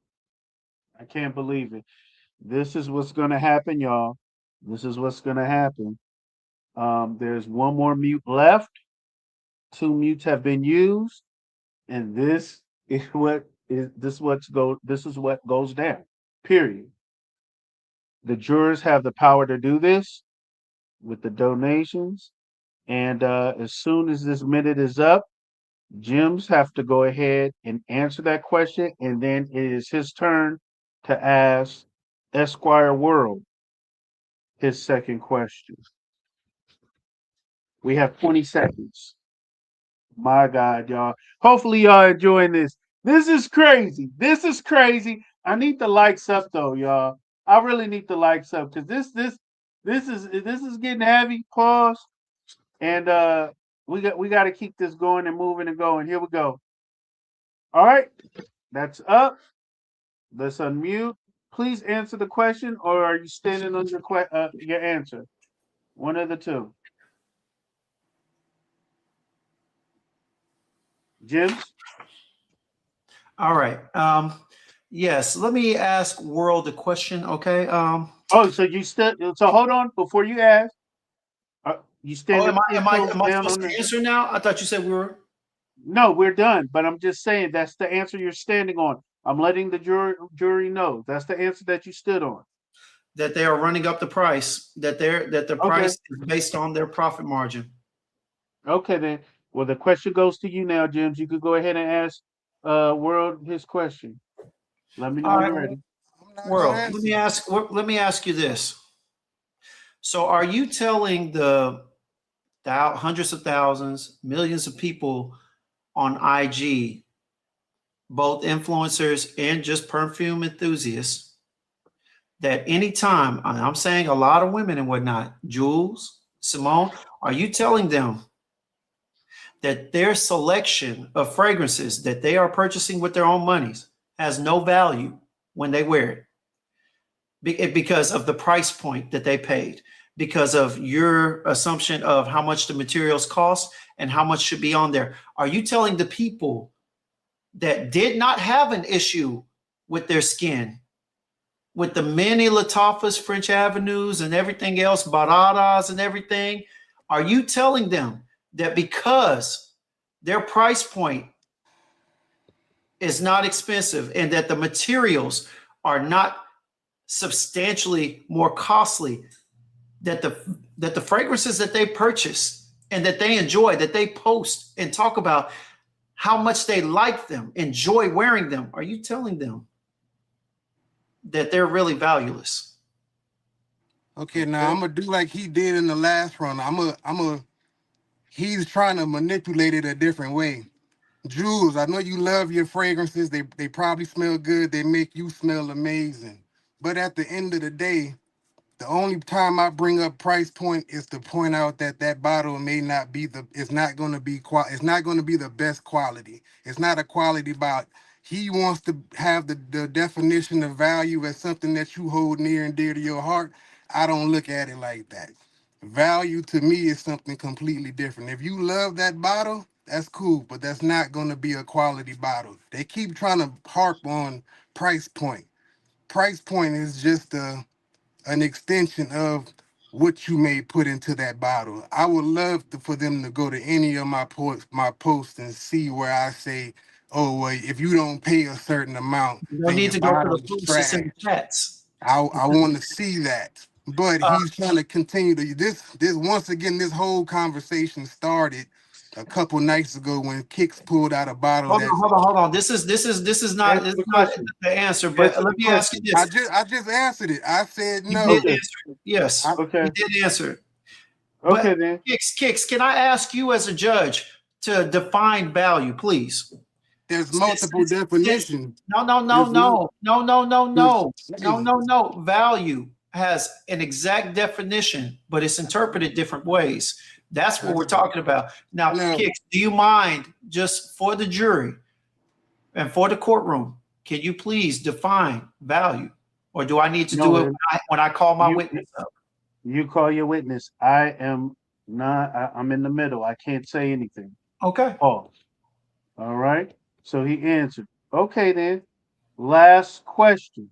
I can't believe it. This is what's going to happen, y'all. This is what's going to happen. There's one more mute left. Two mutes have been used, and this is what goes down. Period. The jurors have the power to do this with the donations, and as soon as this minute is up, Jim's have to go ahead and answer that question, and then it is his turn to ask Esquire World his second question. We have 20 seconds. My God, y'all. Hopefully, y'all enjoying this. This is crazy. This is crazy. I need the likes up though, y'all. I really need the likes up because this is getting heavy. Pause. And we got to keep this going and moving and going. Here we go. All right, that's up. Let's unmute. Please answer the question, or are you standing on your answer? One of the two. Jim's. All right. Yes. Let me ask World a question. Okay. Oh, so you still? So hold on before you ask. You Oh, standing ten toes am I down supposed on to the? answer now? I thought you said we were. No, we're done. But I'm just saying that's the answer you're standing on. I'm letting the jury know that's the answer that you stood on. That they are running up the price, that the Okay. price is based on their profit margin. Okay then. Well, the question goes to you now, James. You could go ahead and ask World, his question. Let me know All when right, you're ready. I'm not gonna World. answer. Let me ask you this. So, are you telling the hundreds of thousands, millions of people on IG, both influencers and just perfume enthusiasts, that anytime I'm saying a lot of women and whatnot, Jules, Simone, are you telling them that their selection of fragrances that they are purchasing with their own monies has no value when they wear it because of the price point that they paid, because of your assumption of how much the materials cost and how much should be on there? Are you telling the people that did not have an issue with their skin, with the many Latifahs, French Avenues, and everything else, Baradas and everything, are you telling them that because their price point is not expensive and that the materials are not substantially more costly, that the fragrances that they purchase and that they enjoy, that they post and talk about how much they like them, enjoy wearing them, are you telling them that they're really valueless? Okay, now Okay. I'm gonna do like he did in the last run. He's trying to manipulate it a different way. Jules, I know you love your fragrances. They probably smell good. They make you smell amazing. But at the end of the day, the only time I bring up price point is to point out that that bottle may not be it's not going to be it's not going to be the best quality. It's not a quality bottle. He wants to have the definition of value as something that you hold near and dear to your heart. I don't look at it like that. Value to me is something completely different. If you love that bottle, that's cool, but that's not going to be a quality bottle. They keep trying to harp on price point. Price point is just an extension of what you may put into that bottle. I would love for them to go to any of my posts and see where I say, oh, well, if you don't pay a certain amount, No then need your to go to bottle the is posts, it's in the trash. chats. I want to see that. But Uh, he's trying to continue to this once again, this whole conversation started a couple nights ago when Kixz pulled out a bottle Hold on, that's hold on, hold on. This is not, Answer it's the not question. the answer. But Answer let the me ask you question. this: I just answered it. I said you did no. Okay. answer it. Yes, I, you Okay. did answer it. But Okay then. Kix, can I ask you as a judge to define value, please? there's Since, multiple since definitions. no, no, no, There's no no, no, no, no, there's no, no, hey, no, no. Value has an exact definition, but it's interpreted different ways. That's what we're talking about. Now, no. Kix, do you mind just for the jury and for the courtroom, can you please define value? Or do I need to do No, it when I call my you witness up? you call your witness. I am not. I'm in the middle. I can't say anything. Okay. Pause. All right. So he answered. Okay then. Last question.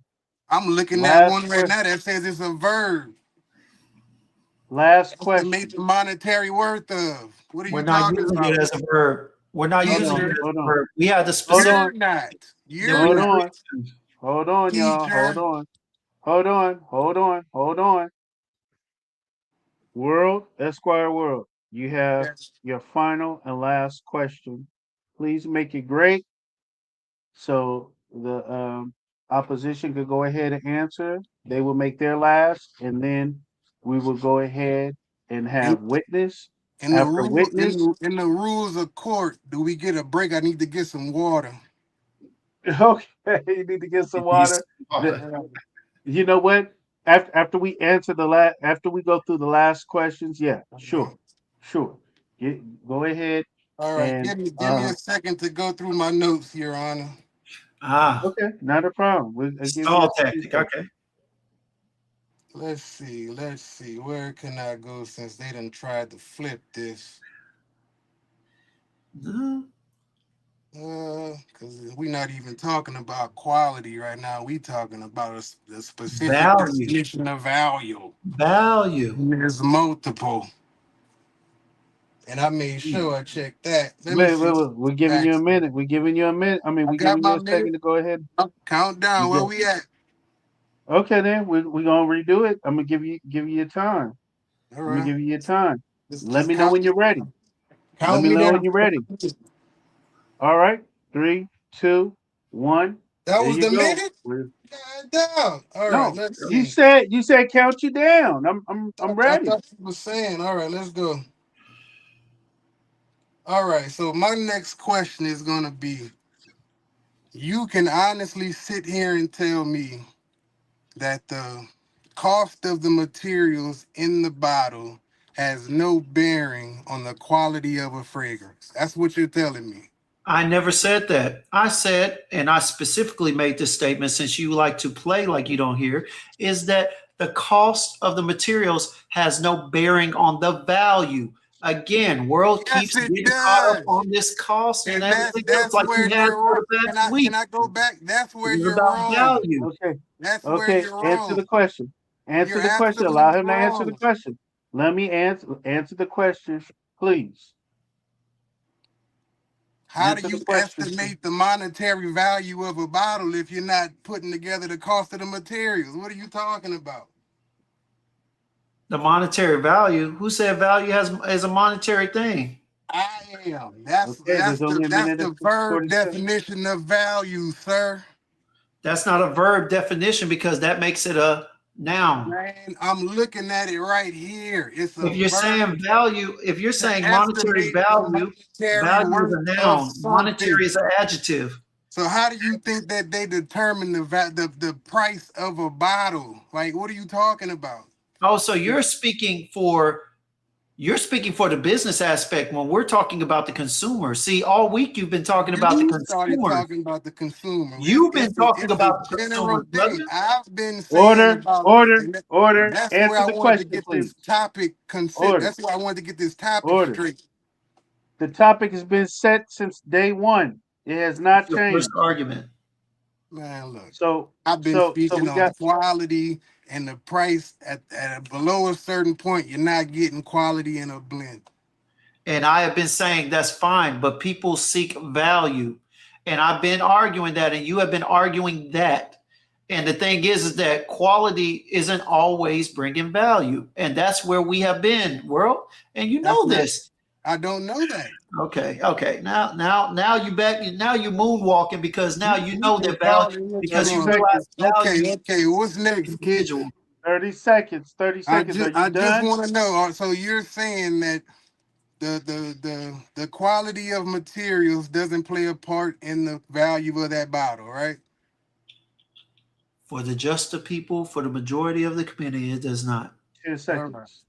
I'm looking at Last one right question. now that says it's a verb. Last Estimate question. the monetary worth of. What are We're you not talking using it about? as a verb. We're not Hold using it on. Teacher, as Hold a on. verb. We had the Hold specific on. you're not. that You're we Hold not. agreed on. to. Hold on, y'all. Hold Teacher. on. Hold on. Hold on. Hold on. World, Esquire World, you have Yes. your final and last question. Please make it great so the opposition could go ahead and answer. They will make their last, and then we will go ahead and In have witness in the after rule witness. in the rules of court, do we get a break? I need to get some water. Okay, you need to get some water. The, you know what? After we answer after we go through the last questions, yeah, sure, sure. Go ahead All right, and give me a second to go through my notes, Your Honor. Ah, okay, not a problem. I'll give you stall a few tactic. seconds. Okay. Let's see. Where can I go since they done tried to flip this? Mhm. Because we're not even talking about quality right now. We talking about a specific Value. definition of value. Value. There's multiple, and I made sure I checked that. Let me see. Wait. We're giving you a Facts. minute. We're giving you a minute. I mean, I we're got giving you my a second minute. to go ahead. Count You down. Where get we at? okay. Then we're gonna redo it. I'm gonna give you your time. All I'm gonna right. give you your time. Let Just me know when you're ready. Let count me me know when down. you're ready. All right. Three, 2, 1. That There was you the go. minute? God damn. All right, No, let's you see. said count you down. I'm I ready. thought you were saying, all right, let's go. All right, so my next question is going to be, you can honestly sit here and tell me that the cost of the materials in the bottle has no bearing on the quality of a fragrance. That's what you're telling me. I never said that. I said, and I specifically made this statement since you like to play like you don't hear, is that the cost of the materials has no bearing on the value. Again, world Yes, keeps it getting caught up does. on this cost and And everything else, that's like where you had you're for wrong. the past Can week. I go back? That's It where is you're about wrong. value. Okay. That's where Okay. you're Answer the wrong. question. Answer You're the question. Allow absolutely him to answer the wrong. question. Let me answer the question, please. How do Answer the you question. estimate the monetary value of a bottle if you're not putting together the cost of the materials? What are you talking about? The monetary value. Who said value is a monetary thing? I am. That's Okay. that's There's the only a that's minute the and verb 40 seconds. definition of value, sir. That's not a verb definition because that makes it a noun. Man, I'm looking at it right here. It's a If you're verb saying value, if you're to saying monetary estimate the value, monetary value is worth a of noun. Monetary something. is an adjective. So how do you think that they determine the price of a bottle? Like, what are you talking about? Oh, so you're speaking for the business aspect when we're talking about the consumer. See, all week you've been talking about the You started consumer. talking about the consumer. You've been talking It's a about the consumer, general brother. thing. I've been saying Order. about, Order. and Order. that's where Answer I the wanted to question, get please. this topic considered. Order. That's why I wanted to get this topic Order. straight. The topic has been set since day one. It has It's not your first changed. argument. Man, look, So I've been so speaking we on got quality and the price at below a certain point. You're not getting quality in a blend. And I have been saying that's fine, but people seek value. And I've been arguing that, and you have been arguing that. And the thing is that quality isn't always bringing value. And that's where we have been, world. And you That's know not. this. I don't know that. Okay. Now you back. Now you moonwalking because now you You know can that value, call it. Hold because you 30 on. realize seconds. value Okay. What's is next, Kixz? individual. 30 seconds. 30 seconds. Are you I just done? want to know. So you're saying that the quality of materials doesn't play a part in the value of that bottle, right? For the just of people, for the majority of the community, it does not. 10 All right. seconds.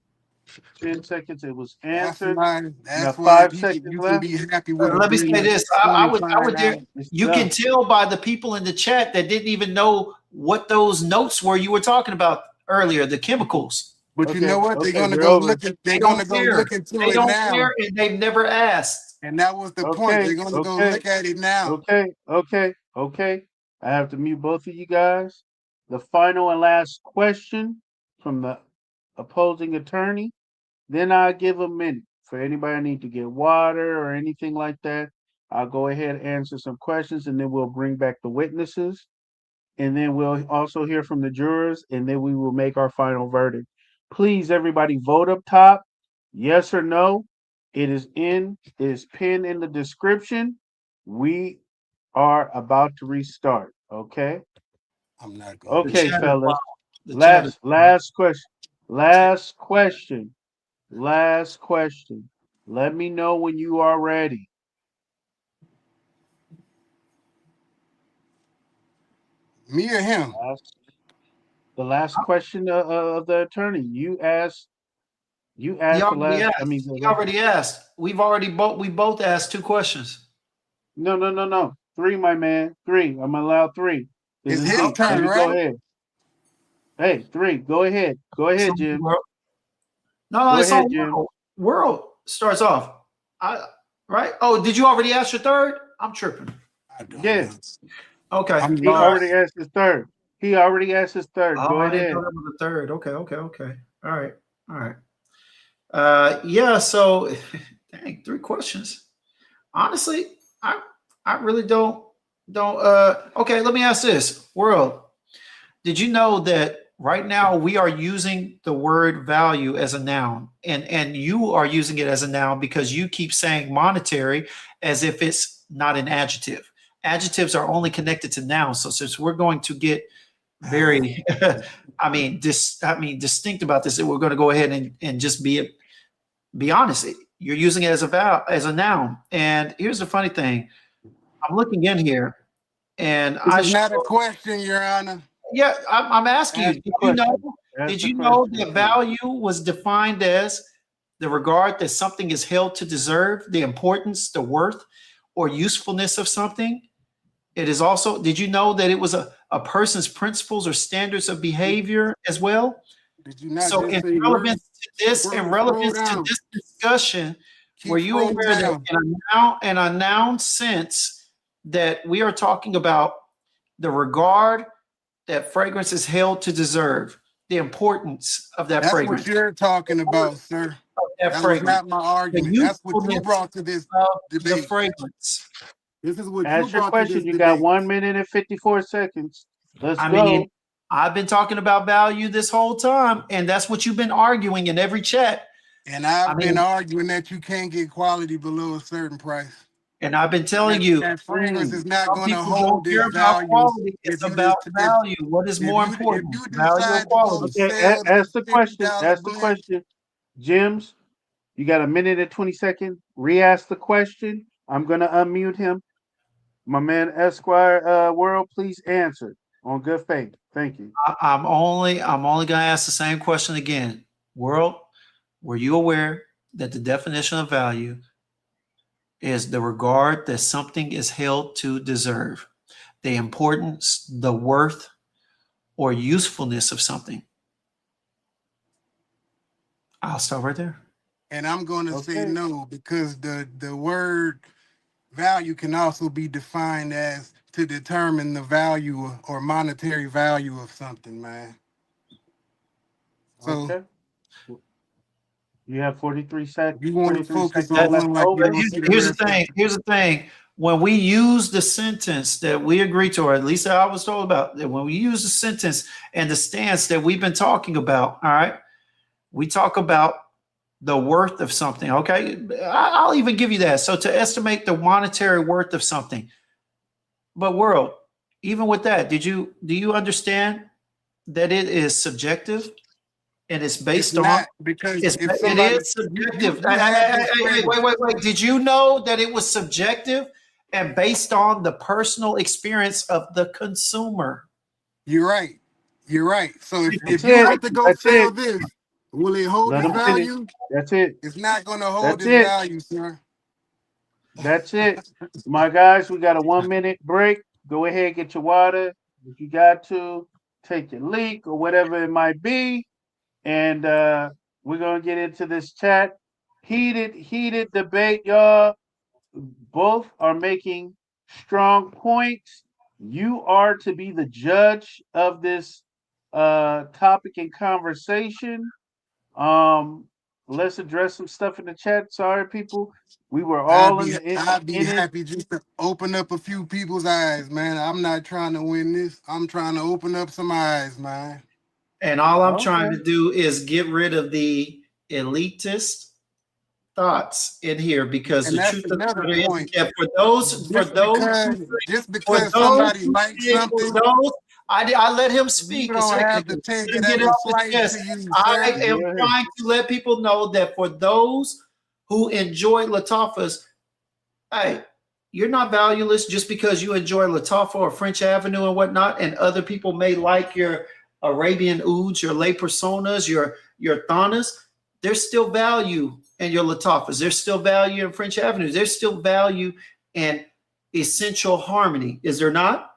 10 seconds. It was That's answered. why. You That's got why 5 people, seconds you can left. be happy with a Let me say blend of this. I would dare. $25. It's You can done. tell by the people in the chat that didn't even know what those notes were you were talking about earlier, the chemicals. But you know Okay. what? They're Okay. gonna We're go over. look at. They're They don't gonna go care. look into They it don't now, care, and they've never asked. and that was the point. Okay. They're gonna go Okay. look at it now. Okay. I have to mute both of you guys. The final and last question from the opposing attorney. Then I'll give a minute for anybody need to get water or anything like that. I'll go ahead and answer some questions and then we'll bring back the witnesses. And then we'll also hear from the jurors and then we will make our final verdict. Please, everybody, vote up top. Yes or no. It is pinned in the description. We are about to restart. Okay. I'm not gonna The do Okay, chat is that. wild. fellas. The chat is Last wild. last question. Last question. Last question. Let me know when you are ready. Me or him? Last, the last question of the attorney. You He asked the already last. I asked. mean, He already asked. We both asked two questions. no. Three, my man. Three. I'm allowed three. This It's is his Oh, me. Let turn, me go right? ahead. Hey, three. Go ahead. Go so ahead, Jim. no, Go it's ahead, on Jim. world. World starts off. I right. Oh, did you already ask your third? I'm tripping. I don't Yeah, know. Okay. I'm he All right. already lost. asked his third. He already asked his third. Oh, Go I didn't know ahead. that was the third. Okay. All right. All right. Yeah. So, dang, three questions. Honestly, I really don't. Okay. Let me ask this. World, did you know that right now we are using the word value as a noun, and you are using it as a noun because you keep saying monetary as if it's not an adjective. Adjectives are only connected to nouns. So since we're going to get very, distinct about this, we're going to go ahead and just be honest. You're using it as a noun. And here's the funny thing. I'm looking in here, and This is not a question, Your Honor. yeah, I'm asking you. Ask the question. Ask Did the you know question. that value was defined as the regard that something is held to deserve, the importance, the worth, or usefulness of something? It is also, did you know that it was a person's principles or standards of behavior as well? Did you not So just say words? in Scroll relevance to down. this discussion, were Keep you scrolling aware that down. in a noun sense that we are talking about the regard that fragrance is held to deserve, the importance of that That's what fragrance, you're talking about, sir. that That was fragrance, not my the argument. That's what you usefulness brought to this of the debate. fragrance. This is what you Ask your brought to this question. You got debate. 1 minute and 54 seconds. Let's I mean, go. I've been talking about value this whole time, and that's what you've been arguing in every chat. And I've I been mean, arguing that you can't get quality below a certain price. and I've been telling you, That fragrance is not some going to people don't hold care its about value quality. if It's you about just value. What is more if important, you value or decide to go quality? Okay, sell the ask the question. $50 Ask the blend. question. Jims, you got 1 minute and 20 seconds. Re-ask the question. I'm gonna unmute him. My man Esquire World, please answer on good faith. Thank you. I'm only going to ask the same question again. World, were you aware that the definition of value is the regard that something is held to deserve, the importance, the worth, or usefulness of something? I'll stop right there. And I'm going to say Okay. no, because the word value can also be defined as to determine the value or monetary value of something, man. So Okay. You have 43 sec you want to 43 focus seconds on That, left one like you but over. don't see the here's the rest of thing. it. Here's the thing. When we use the sentence that we agree to, or at least I was told about, that when we use the sentence and the stance that we've been talking about, all right, we talk about the worth of something. Okay, I'll even give you that. So to estimate the monetary worth of something, but world, even with that, do you understand that it is subjective and it's It's based on not, because it's if it somebody is you subjective. you have this Hey, fragrance. wait. Did you know that it was subjective and based on the personal experience of the consumer? You're right. You're right. So That's if you it. want to go That's sell it. this, will it hold Let its him finish. value? That's it. It's not going to hold That's its it. value, sir. That's it. My guys, we got a 1 minute break. Go ahead, get your water. If you got to, take your leak or whatever it might be. And we're gonna get into this chat. Heated debate, y'all. Both are making strong points. You are to be the judge of this topic and conversation. Um, let's address some stuff in the chat. Sorry, people. We were all I'd be in it. happy just to open up a few people's eyes, man. I'm not trying to win this. I'm trying to open up some eyes, man. And all I'm trying Okay. to do is get rid of the elitist thoughts in here because And the that's truth of the another matter is point. that Just because just for because those somebody who likes say for something, those I let him you speak a don't second have ago. to take Let him it get as it a off his slight chest. to you, I sir. am Go ahead. trying to let people know that for those who enjoy Latifah's, hey, you're not valueless just because you enjoy Latafa or French Avenue and whatnot, and other people may like your Arabian Ouds, your lay personas, your Thanas. There's still value in your Latafas. There's still value in French Avenue. There's still value in essential harmony. Is there not?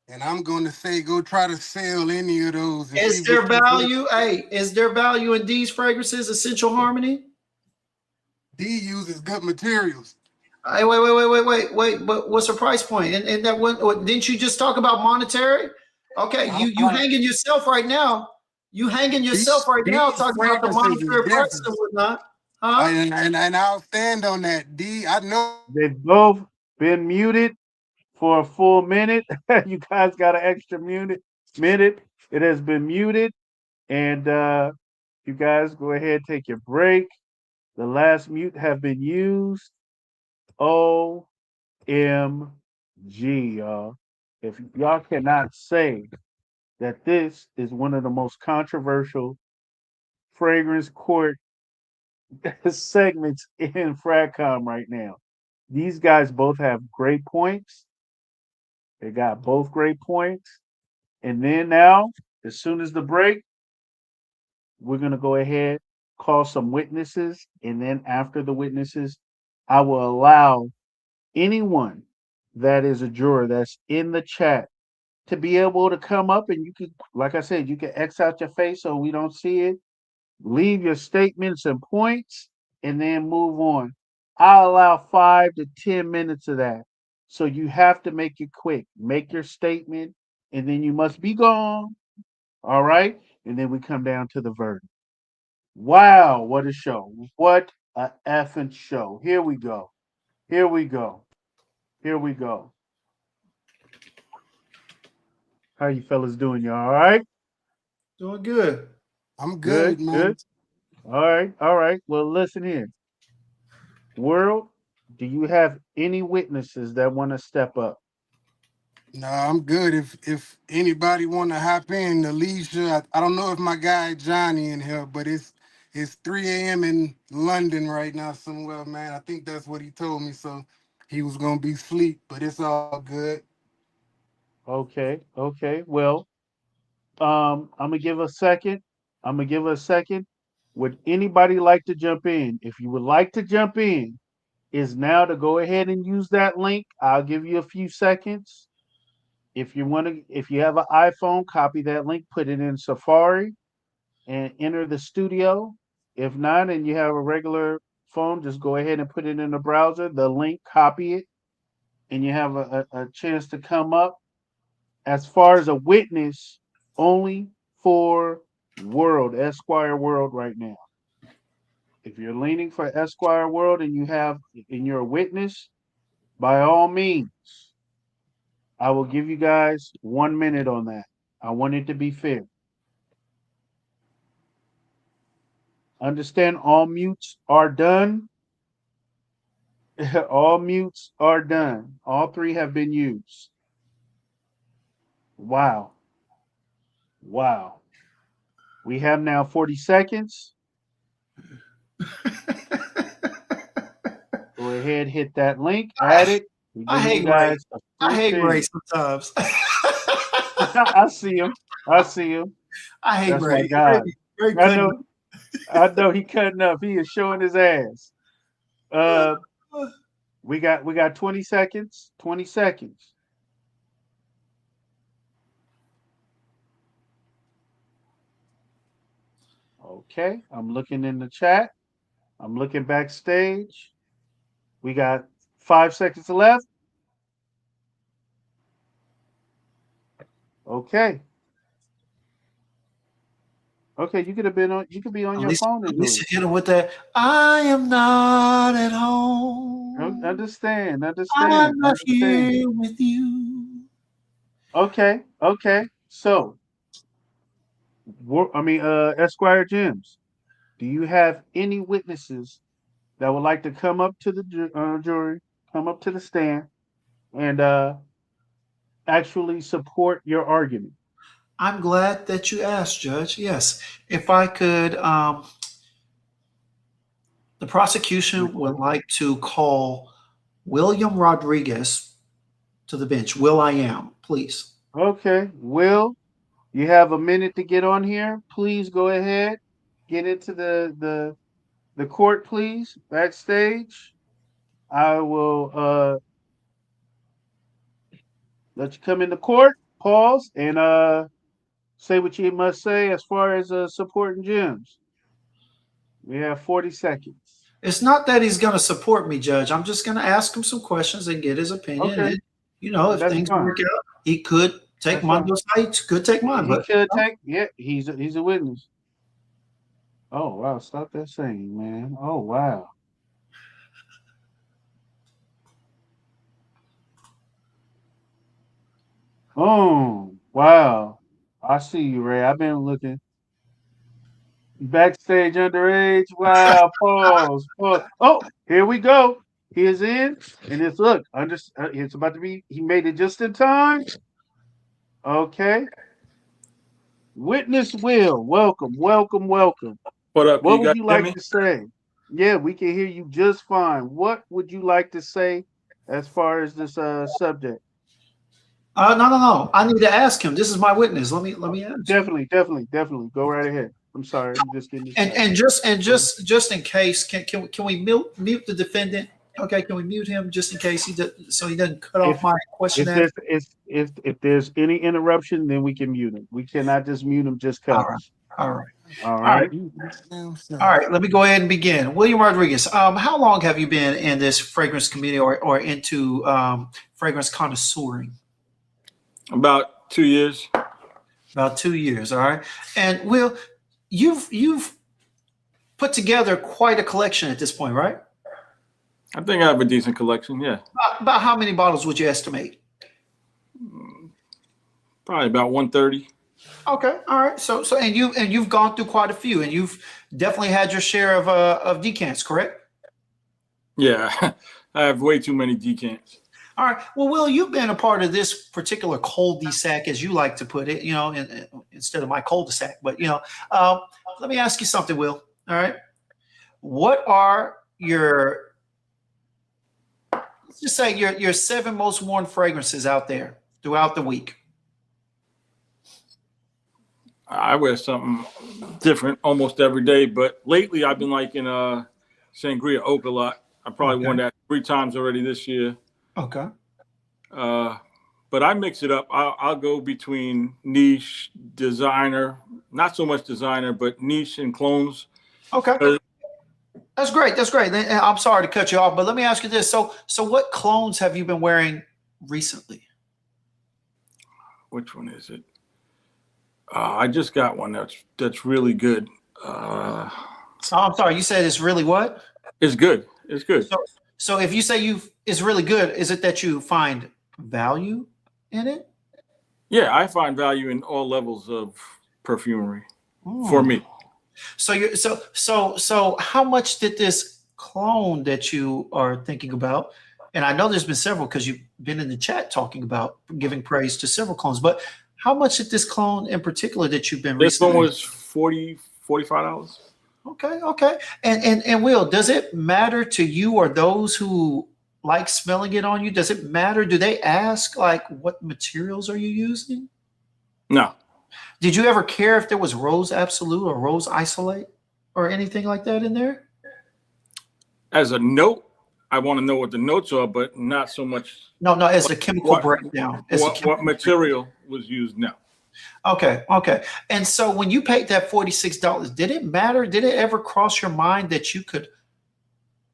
And I'm going to say, go try to sell any of those and see Is there what you get. value? Hey, is there value in these fragrances, essential harmony? D uses good materials. Hey, wait. But what's the price point? And that one, didn't you just talk about monetary? Okay, you Uh-uh. hanging yourself right now. You hanging yourself right now These talking about the fragrances is monetary price different. and whatnot, huh? And I'll stand on that. D, I know. They've both been muted for a full minute. You guys got an extra minute. It has been muted. And you guys go ahead, take your break. The last mute have been used. OMG. Gee, y'all, if y'all cannot say that this is one of the most controversial fragrance court segments in Fragcom right now. These guys both have great points. They got both great points. And then now, as soon as the break, we're going to go ahead, call some witnesses. And then after the witnesses, I will allow anyone that is a juror that's in the chat to be able to come up and you could, like I said, you can X out your face so we don't see it. Leave your statements and points and then move on. I'll allow 5 to 10 minutes of that. So you have to make it quick. Make your statement and then you must be gone. All right. And then we come down to the verdict. Wow, what a show. What a effing show. Here we go. Here we go. Here we go. How you fellas doing? You all right? Doing good. I'm Good, good, man. good. All right, all right. Well, listen here. World, do you have any witnesses that want to step up? No, I'm good. If anybody want to hop in, Alicia, I don't know if my guy Johnny in here, but it's 3 a.m. in London right now somewhere, man. I think that's what he told me. So he was gonna be asleep, but it's all good. Okay, okay. Well, I'm gonna give a second. I'm gonna give a second. Would anybody like to jump in? If you would like to jump in, is now to go ahead and use that link. I'll give you a few seconds. If you want to, if you have an iPhone, copy that link, put it in Safari, and enter the studio. If not, and you have a regular phone, just go ahead and put it in the browser. The link, copy it, and you have a chance to come up. As far as a witness, only for World, Esquire World right now. If you're leaning for Esquire World and you have and you're a witness, by all means, I will give you guys 1 minute on that. I want it to be fair. Understand all mutes are done. All mutes are done. All three have been used. Wow. Wow. We have now 40 seconds. Go ahead, hit that link, add it. We're I giving you hate Ray. guys a I free hate Ray spin. sometimes. I see him. I see him. I hate That's my Ray. Ray, guy. Ray I couldn't. know. I know he cutting up. He is showing his ass. Uh, we got 20 seconds. 20 seconds. Okay. I'm looking in the chat. I'm looking backstage. We got 5 seconds left. Okay. Okay. You could have been on. You could be on your phone At and do least it. hit him with that. I am not at home. Understand. I'm Understand. not Understand. here with you. Okay. Okay. So, Esquire Gems, do you have any witnesses that would like to come up to the jury, come up to the stand, and actually support your argument? I'm glad that you asked, Judge. Yes. If I could, the prosecution would Okay. like to call William Rodriguez to the bench. Will I am, please. Okay. Will, you have a minute to get on here. Please go ahead. Get into the court, please, backstage. I will let you come into court. Pause and say what you must say as far as supporting Gems. We have 40 seconds. It's not that he's going to support me, Judge. I'm just going to ask him some questions and get his opinion. Okay, And, if that's things fine. work out, he could take That's mine. fine. Those sites could take mine, He but could take. Yeah, he's a witness. Oh wow! Stop that saying, man. Oh wow. Oh wow. I see you, Ray. I've been looking backstage underage. Wow. Pause. Pause. Oh, here we go. He is in, and it's look. It's about to be. He made it just in time. Okay. Witness Will, welcome, welcome, welcome. What up? Can What you would guys you hear like me? to say? Yeah, we can hear you just fine. What would you like to say as far as this subject? No, no, no. I need to ask him. This is my witness. Let me ask. Definitely, definitely, definitely. Go right ahead. I'm sorry, I'm just getting And distracted. and just and just just in case, can we mute the defendant? Okay, can we mute him just in case so he doesn't cut off If my question if after? there's if there's any interruption, then we can mute him. We cannot just mute him just All right, cause. all right, All all right, right. all right. Let me go ahead and begin. William Rodriguez, how long have you been in this fragrance community or into fragrance connoisseuring? About 2 years. About 2 years. All right, and Will, you've put together quite a collection at this point, right? I think I have a decent collection. Yeah, About how many bottles would you estimate? probably about 130. Okay, all right. And you've gone through quite a few, and you've definitely had your share of decants, correct? Yeah, I have way too many decants. All right. Well, Will, you've been a part of this particular cul-de-sac, as you like to put it, instead of my cul-de-sac. But let me ask you something, Will. All right. What are your, let's just say your 7 most worn fragrances out there throughout the week? I wear something different almost every day, but lately I've been liking Sangria Oak a lot. I probably worn that 3 times already this year. Okay. But I mix it up. I'll go between niche, designer, not so much designer, but niche and clones. Okay. That's great. That's great. And I'm sorry to cut you off, but let me ask you this. So what clones have you been wearing recently? Which one is it? I just got one that's really good. Oh, I'm sorry. You said it's really what? It's good. It's good. So if you say it's really good, is it that you find value in it? Yeah, I find value in all levels of perfumery for me. So how much did this clone that you are thinking about, and I know there's been several because you've been in the chat talking about giving praise to several clones, but how much did this clone in particular that you've been This recently? one was $45. Okay. And Will, does it matter to you or those who like smelling it on you? Does it matter? Do they ask like what materials are you using? No. Did you ever care if there was rose absolute or rose isolate or anything like that in there? As a note, I want to know what the notes are, but not so much. No, it's a chemical breakdown. What material was used? No. Okay. And so when you paid that $46, did it matter? Did it ever cross your mind that you could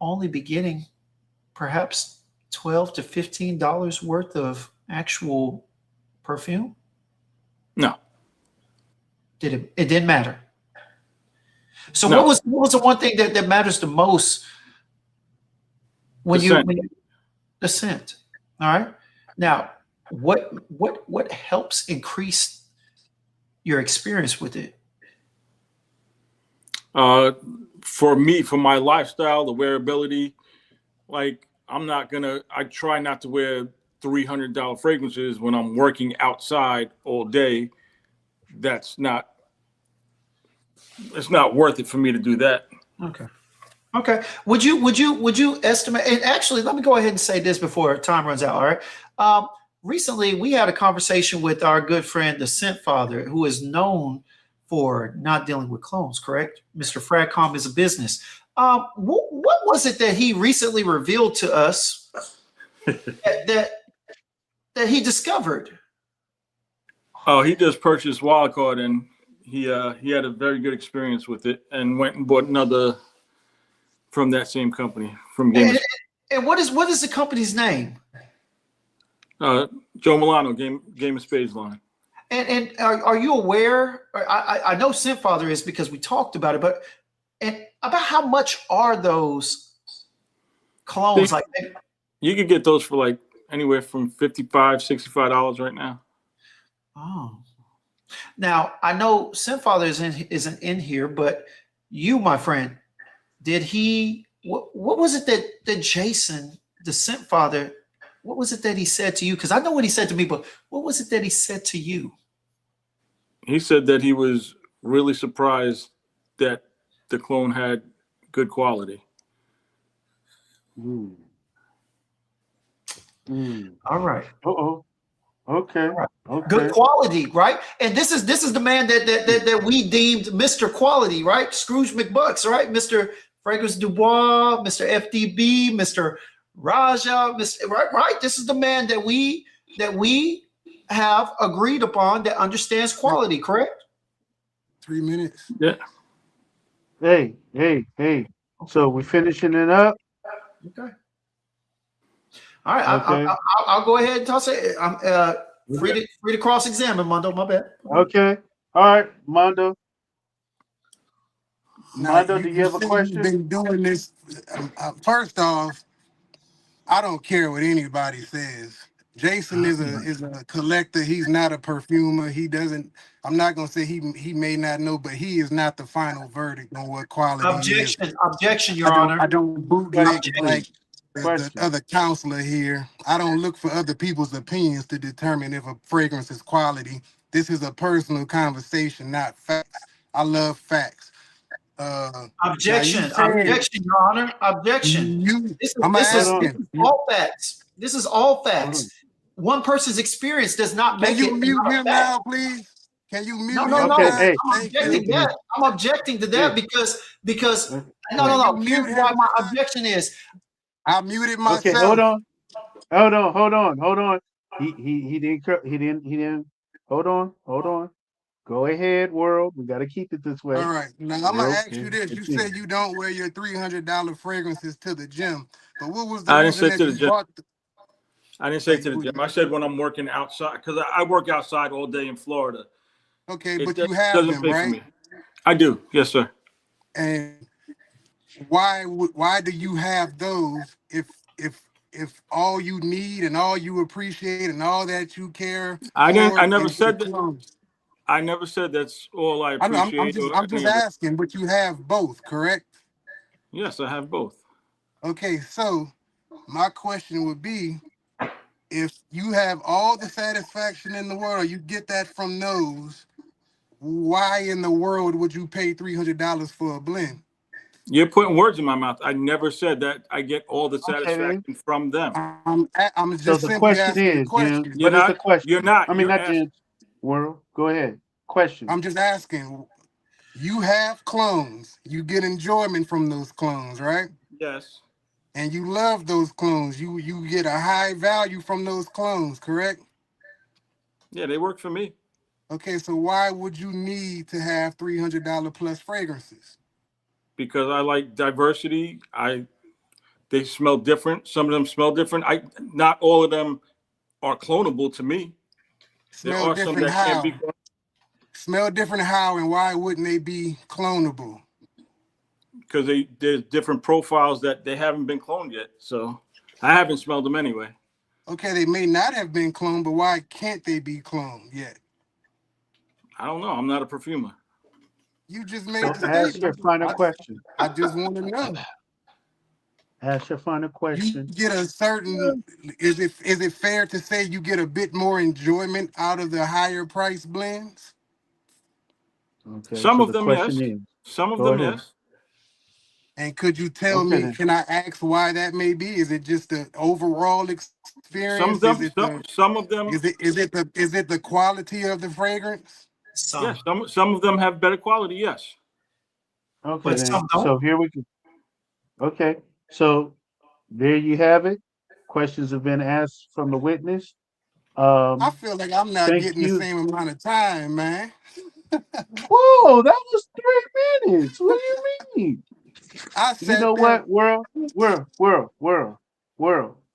only be getting perhaps $12 to $15 worth of actual perfume? No. It didn't matter. So No. what was the one thing that matters the most when the scent? All right. Now, what helps increase your experience with it? For me, for my lifestyle, the wearability, like I try not to wear $300 fragrances when I'm working outside all day. It's not worth it for me to do that. Okay. Would you estimate? And actually, let me go ahead and say this before time runs out. All right. Recently, we had a conversation with our good friend, the Scent Father, who is known for not dealing with clones. Correct, Mr. Fragcom is a business. What was it that he recently revealed to us that he discovered? Oh, he just purchased Wildcard, and he had a very good experience with it, and went and bought another from that same company from Game. And what is the company's name? Joe Milano, Game of Spades line. And are you aware? I know Scent Father is because we talked about it, but about how much are those clones? You could get those for like anywhere from $55, $65 right now. Oh, now I know Scent Father isn't in here, but you, my friend, did he what was it that Jason, the Simp Father, what was it that he said to you? Because I know what he said to me, but what was it that he said to you? He said that he was really surprised that the clone had good quality. Mm. Mm. All right. Uh-oh. Okay. Right. Okay. Good quality, right? And this is the man that we deemed Mr. Quality, right? Scrooge McBucks, right? Mr. Fragrance Dubois, Mr. FDB, Mr. Raja, right? This is the man that we have agreed upon that understands quality, correct? 3 minutes. Yeah. Hey. So we finishing it up? Okay. All right. Okay. I'll go ahead and toss it. I'm free to cross-examine, Mondo. My bad. Okay. All right, Mondo. Now, Mondo, do you have a say you've question? been doing this. First off, I don't care what anybody says. Jason is a collector. He's not a perfumer. He doesn't. I'm not gonna say he may not know, but he is not the final verdict on what quality is. Objection, Your Honor. I don't bootleg Question, like the Question. other counselor here. I don't look for other people's opinions to determine if a fragrance is quality. This is a personal conversation, not facts. I love facts. Objection, Your Honor. Objection. I'm This is asking. all facts. This is all Hold on. facts. One person's experience does not Can make you it mute not a him fact. now, please? Can you mute No. him? Okay, now? hey. I'm objecting Thank you. that. I'm objecting to that because Okay. no. You Here's mute why him. my objection is. I muted Okay, myself. hold on. He didn't. Hold on. Go ahead, world. We got to keep it this way. All right. Now I'm gonna World, ask you this. You continue. said you don't wear your $300 fragrances to the gym, but what was the I didn't reason say that to the you gym. bought? I didn't say to the gym. I said when I'm working outside, because I work outside all day in Florida. Okay, It but you have doesn't them, pay for right? me. I do. Yes, sir. And why do you have those if all you need and all you appreciate and all that you care I for never is the said that. clothes? I never said that's all I I'm appreciate just or any of it. asking, but you have both, correct? Yes, I have both. Okay, so my question would be, if you have all the satisfaction in the world, you get that from those, why in the world would you pay $300 for a blend? You're putting words in my mouth. I never said that I get all the Okay, then. satisfaction from them. I'm So just the simply question asking a is, Jim, question. You're what is the not. question? You're not. I mean, You're not asking. Jim. World, go ahead. Question. I'm just asking, you have clones. You get enjoyment from those clones, right? Yes. And you love those clones. You get a high value from those clones, correct? Yeah, they work for me. Okay, so why would you need to have $300 plus fragrances? Because I like diversity. They smell different. Some of them smell different. Not all of them are clonable to me. There Smell are some different that can't be how? cloned Smell different how, and why wouldn't they be clonable? because there's different profiles that they haven't been cloned yet. So I haven't smelled them anyway. Okay, they may not have been cloned, but why can't they be cloned yet? I don't know. I'm not a perfumer. You just So made the ask your statement. final question. I just want to know. Ask your final You question. get a certain. Is it fair to say you get a bit more enjoyment out of the higher price blends? Okay, Some so of the them, yes. question is, Some of go them, ahead. yes. And could you tell Okay, me? then. Can I ask why that may be? Is it just the overall Some of experience? Is them, it the some of them, is it the quality of the fragrance? yes. Some of them have better quality, yes. Okay, But then. some don't. So here we go. Okay, so there you have it. Questions have been asked from the witness. I feel like I'm not Thank getting the you. same amount of time, man. Whoa, that was 3 minutes. What do you mean? I You know sat there. what, world.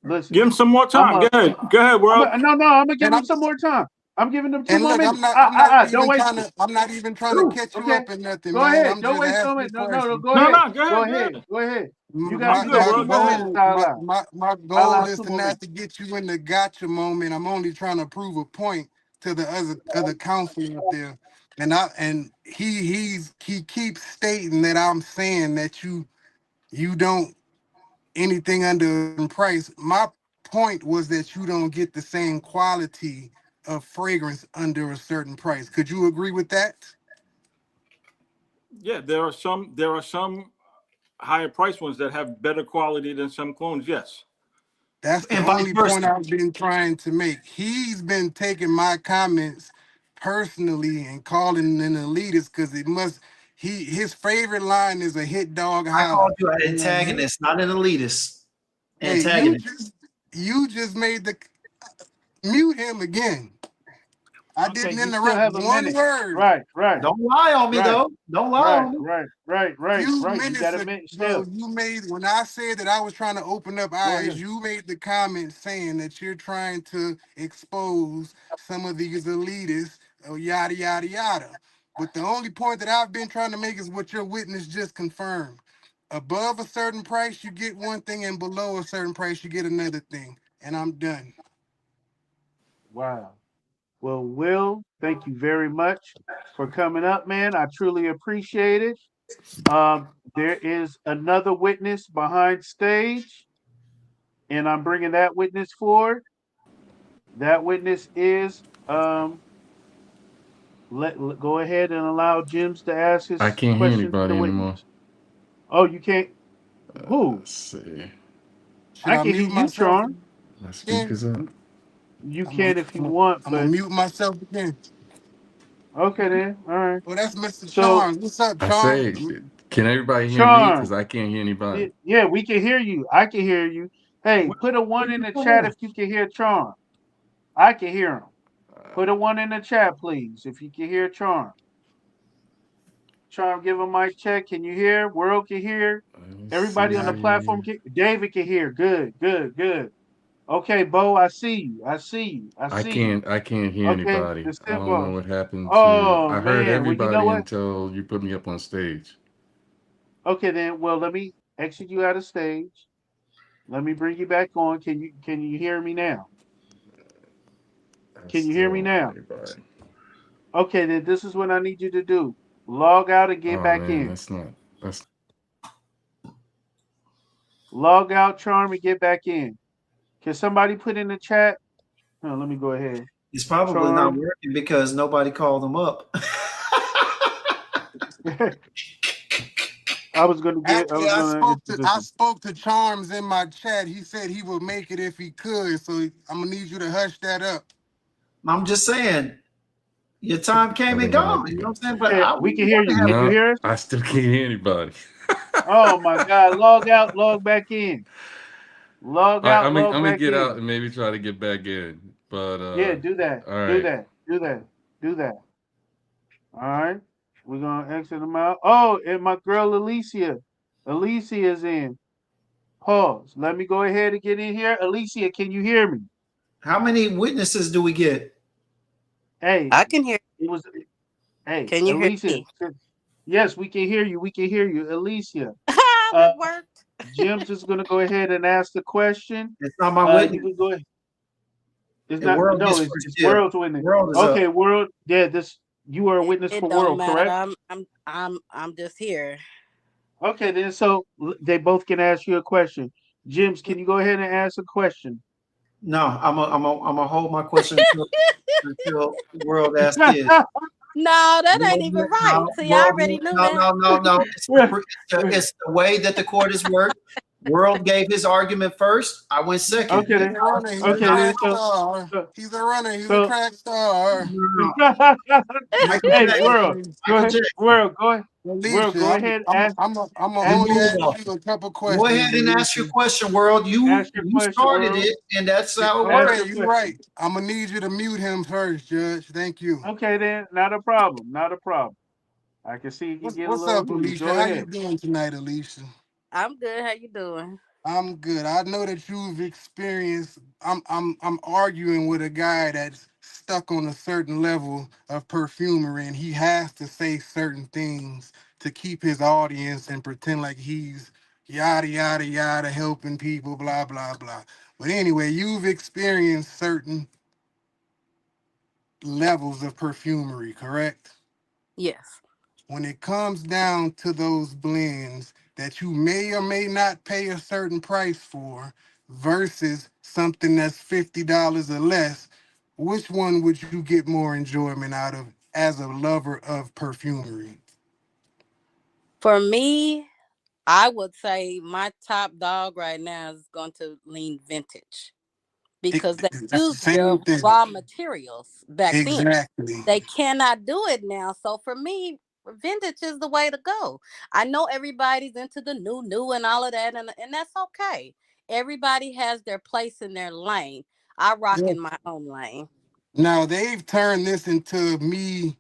Listen, Give them some more I'm time. a, Go ahead, world. I'm gonna give And him I'm some more time. I'm giving them two and more look, minutes. I'm not Don't even waste trying it. to I'm not even trying to Ooh, catch you okay, up in nothing, go man. ahead. I'm Don't just waste no asking minutes. No. questions. Go No, ahead. no, go ahead, go ahead. Go ahead. You You got My you good, got my two world. Go more ahead. minutes. goal, Allah. my goal Allah, is two to more not minutes. to get you in the gotcha moment. I'm only trying to prove a point to the other counselor up there. He keeps stating that I'm saying that you don't anything under a price. My point was that you don't get the same quality of fragrance under a certain price. Could you agree with that? Yeah, there are some higher price ones that have better quality than some clones. Yes. That's the And vice only point versa. I've been trying to make. He's been taking my comments personally and calling an elitist because it must. His favorite line is a hit dog I holler. called you an And antagonist, not an elitist. hey, you Antagonist. just made the mute him again. I Okay, didn't you still interrupt have a one minute. word. Right, right, Don't lie on me, right, though. Don't lie right, on me. right, right, right, Few right. You got minutes a minute ago, still. you made when I said that I was trying to open up Go eyes, ahead. you made the comment saying that you're trying to expose some of these elitists, yada yada yada. But the only point that I've been trying to make is what your witness just confirmed. Above a certain price, you get one thing, and below a certain price, you get another thing. And I'm done. Wow. Well, Will, thank you very much for coming up, man. I truly appreciate it. There is another witness behind stage, and I'm bringing that witness forward. That witness is go ahead and allow Jims to ask I his can't hear question to the anybody anymore. witness. Oh, you can't. Who? Let's see. Should I I can hear mute you, myself Charm. My again? speakers up. You can if you want, I'm gonna but mute myself again. okay then. All right. Well, that's Mr. So, Charles. What's up, I Charles? say, can everybody hear me? Because Charm, I can't hear anybody. yeah, we can hear you. I can hear you. Hey, Where, put a where one in you the put chat in? if you can hear Charm. I can hear him. Uh, Put a one in the chat, please, if you can hear Charm. Charm, give a mic check. Can you hear? World can hear. let me Everybody on the see. platform can. David can hear. Good, good, good. Okay, Bo, I see you. I see you. I I see you. can't. I can't hear Okay, anybody. the I don't know symbol. what happened to. Oh I heard man. Well, you know everybody what? until you put me up on stage. Okay, then. Well, let me exit you out of stage. Let me bring you back on. Can you hear me now? I Can you hear still me don't hear now? anybody. Okay, then this is what I need you to do. Log out and get Oh back man, in. that's not. That's. Log out, Charm, and get back in. Can somebody put in the chat? Oh, let me go ahead. It's probably not Charm. working because nobody called him up. I Actually, was gonna introduce I him. spoke to Charms in my chat. He said he would make it if he could. So I'm gonna need you to hush that up. I'm just saying, your time I came and think I might gone. be You know what going. I'm saying? But Okay, I we want can hear you. to have Can you No, hear us? I still can't hear anybody. Oh my god, log out, log back in. Log All right, out, I'm gonna log back get out in. and maybe try to get back in. But Yeah, do that. all Do right. that. Do that. Do that. All right. We're gonna exit them out. Oh, and my girl Alicia. Alicia is in. Pause. Let me go ahead and get in here. Alicia, can you hear me? how many witnesses do we get? Hey, I can hear. it was hey, Can you hear Alicia. me? Yes, we can hear you. We can hear you. Alicia. Uh It worked. Jim's is gonna go ahead and ask the question. It's not my You witness. can go ahead. It's The not world no, gets it's first dibs. World's witness. World is up. Okay, World. Yeah, this you are a witness It for don't World, matter. correct? I'm just here. Okay, then so they both can ask you a question. Jims, can you go ahead and ask a question? No, I'm gonna hold my question until the world asks his. No, that No, ain't even right. no, See, I world, already knew no, that. no, no, no. It's the way that the court is worked. World gave his argument first. I went second. Okay He's then. a runner. He's a Okay then. track star. So He's a runner. He's a so track star. No, Michael hey, Jackson. World, go Michael ahead. Jackson. World, go ahead. World, Alicia, go ahead. I'm gonna You Ask only your move ask off. you a couple Go questions, ahead and ask your Alicia. question, world. You ask your you question, started World. it, and that's how it Ask works. your Okay, you're question. right. I'm gonna need you to mute him first, Judge. Thank you. Okay then, not a problem. Not a problem. I can see you can get a What's little up, heated. Alicia? Go How you ahead. doing tonight, Alicia? I'm good. How you doing? I'm good. I know that you've experienced. I'm arguing with a guy that's stuck on a certain level of perfumery, and he has to say certain things to keep his audience and pretend like he's yada yada yada helping people, blah blah blah. But anyway, you've experienced certain levels of perfumery, correct? Yes. When it comes down to those blends that you may or may not pay a certain price for versus something that's $50 or less, which one would you get more enjoyment out of as a lover of perfumery? For me, I would say my top dog right now is going to lean vintage because they That's the used their same thing. raw materials back then. Exactly. They cannot do it now. So for me, vintage is the way to go. I know everybody's into the new and all of that, and that's okay. Everybody has their place in their lane. I rock Yeah. in my own lane. Now they've turned this into me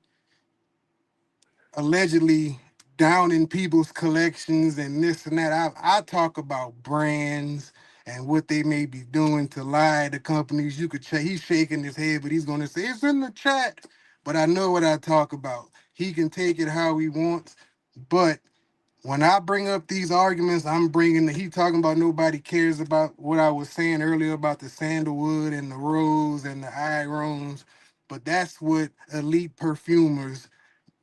allegedly down in people's collections and this and that. I talk about brands and what they may be doing to lie to companies. You could check. He's shaking his head, but he's going to say it's in the chat. But I know what I talk about. He can take it how he wants. But when I bring up these arguments, I'm bringing he talking about nobody cares about what I was saying earlier about the sandalwood and the rose and the aromas. But that's what elite perfumers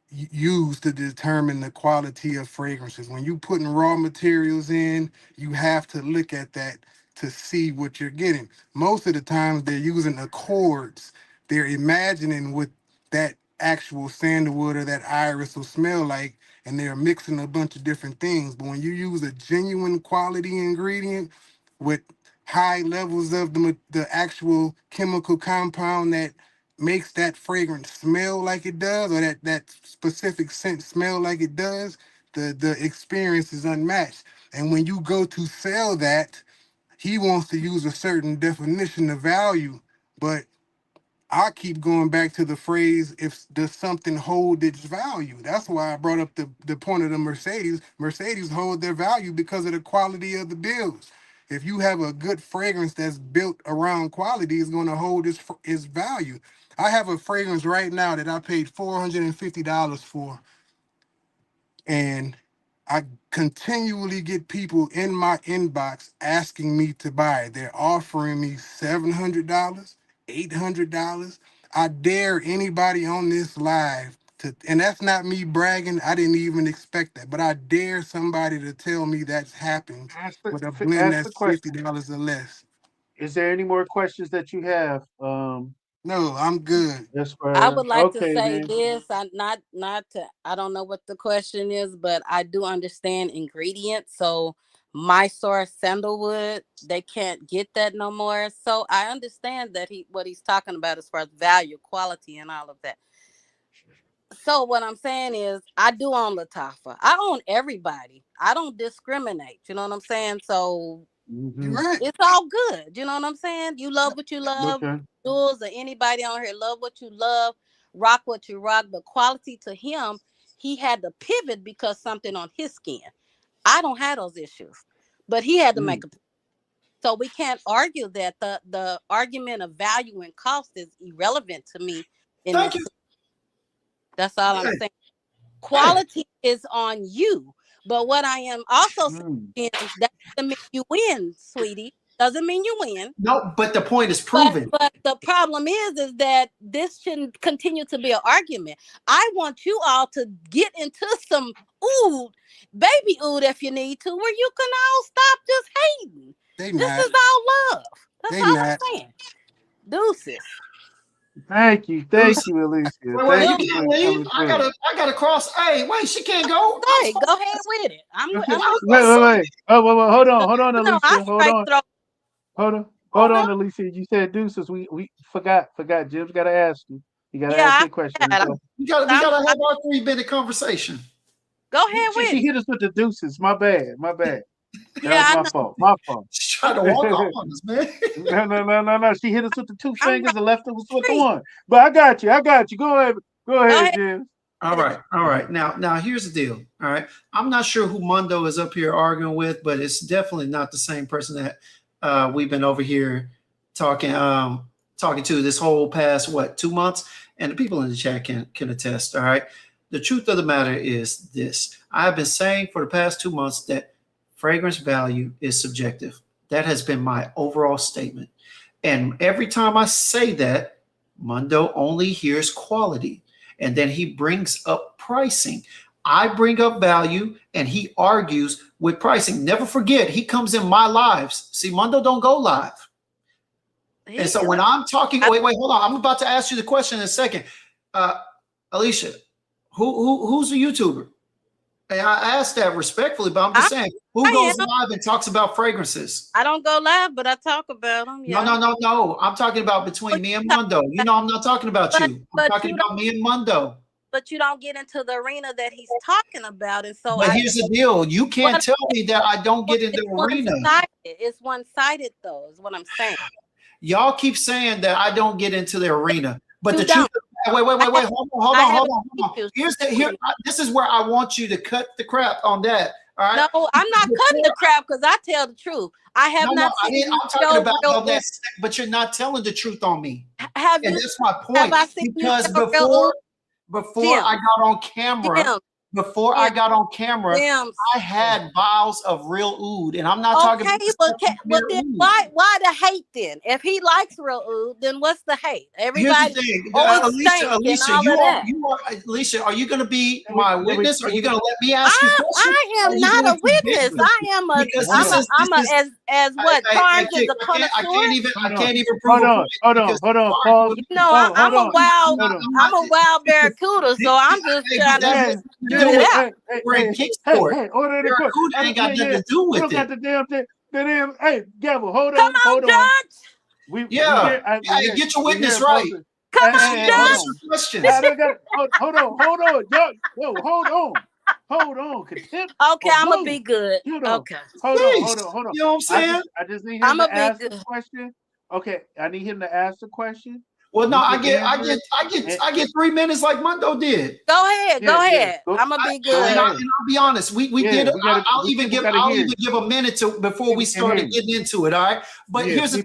used to determine the quality of fragrances. When you putting raw materials in, you have to look at that to see what you're getting. Most of the times they're using accords. They're imagining what that actual sandalwood or that iris will smell like, and they're mixing a bunch of different things. But when you use a genuine quality ingredient with high levels of the actual chemical compound that makes that fragrance smell like it does, or that specific scent smell like it does, the experience is unmatched. And when you go to sell that, he wants to use a certain definition of value, but I keep going back to the phrase, if does something hold its value? That's why I brought up the point of the Mercedes. Mercedes hold their value because of the quality of the builds. If you have a good fragrance that's built around quality, it's going to hold its value. I have a fragrance right now that I paid $450 for, and I continually get people in my inbox asking me to buy it. They're offering me $700, $800. I dare anybody on this live to, and that's not me bragging. I didn't even expect that, but I dare somebody to tell me that's happened with a blend Ask the that's question. $50 or less. Is there any more questions that you have? No, I'm good. As I far would like to okay, say man. this. I not to. I don't know what the question is, but I do understand ingredients. So my source sandalwood, they can't get that no more. So I understand that what he's talking about as far as value, quality, and all of that. So what I'm saying is I do own Latafa. I own everybody. I don't discriminate. You know what I'm saying? So You're Hmm. right. it's all good. You know what I'm saying? You love what you love. Okay. Jules or anybody on here love what you love, rock what you rock. But quality to him, he had to pivot because something on his skin. I don't have those issues, but he had to make Mm. a. So we can't argue that the argument of value and cost is irrelevant to me in Thank this. you. That's all I'm Hey, saying. hey. Quality is on you. But what I am also Mm. saying is that doesn't mean you win, sweetie. Doesn't mean you win. No, but the point is But proven. but the problem is that this shouldn't continue to be an argument. I want you all to get into some oud, baby oud if you need to, where you can all stop just hating. They This not. is all love. That's They all not. I'm saying. Deuces. Thank you, Alicia. Wait, Thank you Well, you can't for leave. coming I through. gotta cross. Hey, wait, she can't go. I'm hey, go ahead with it. Okay. I'm I Wait, wait, wait. Oh, wait, wait. Hold on, no, I Alicia. straight throw. Hold Hold on. on, Alicia. You said deuces. We forgot. Jim's got to ask you. You got to Yeah, ask I your question. forgot. we I'm, gotta I, have our 3-minute conversation. go ahead with She it. hit us with the deuces. My bad. My bad. That Yeah, was I my know. fault. My fault. She's trying to walk off no, on us, man. no. She hit us with the two I'm fingers right and left us with the street. one. But I got you. I got you. Go Go ahead, ahead Jim. All with it. right, all right. Now here's the deal. All right, I'm not sure who Mundo is up here arguing with, but it's definitely not the same person that we've been over here talking talking to this whole past 2 months, and the people in the chat can attest. All right, the truth of the matter is this: I've been saying for the past 2 months that fragrance value is subjective. That has been my overall statement, and every time I say that, Mundo only hears quality and then he brings up pricing. I bring up value and he argues with pricing. Never forget, he comes in my lives. See, Mondo don't go live. And so when I'm talking, wait, hold on. I'm about to ask you the question in a second. Alicia, who's a YouTuber? And I asked that respectfully, but I'm just saying, who goes live and talks about fragrances? I don't go live, but I talk about them. Yeah. No. I'm talking about between me and Mondo. You know, I'm not talking about you. I'm talking about me and Mondo. But you don't get into the arena that he's talking about. And so but here's the deal. You can't tell me that I don't get in the arena. It's one-sided, though, is what I'm saying. Y'all keep saying that I don't get into the arena. But the truth, wait, hold on. This is where I want you to cut the crap on that. All right. No, I'm not cutting the crap because I tell the truth. I have not seen I'm talking about all that, but you're not telling the truth on me. And that's my point. Because before I got on camera, I had vials of real oud, and I'm not talking about. But then why the hate then? If he likes real oud, then what's the hate? Everybody, Alicia, are you going to be my witness? Or are you going to let me ask you questions? I am not a witness. I am as what Charms is a connoisseur. I can't even prove. Hold on. You know, I'm a wild barracuda, so I'm just trying to get it out. We're in Kixz. Ain't got nothing to do with it. Got the damn thing. Hey, Gavel, hold on. Hold on. Get your witness right. Come on, Judge. Hold on. Yo, hold on. Okay, I'm gonna be good. Okay. Hold on. You know what I'm saying? I just need him to ask the question. Okay, I need him to ask the question. Well, no, I get 3 minutes like Mondo did. Go ahead. I'm gonna be good. And I'll be honest. We did. I'll even give a minute before we started getting into it. All right. But here's the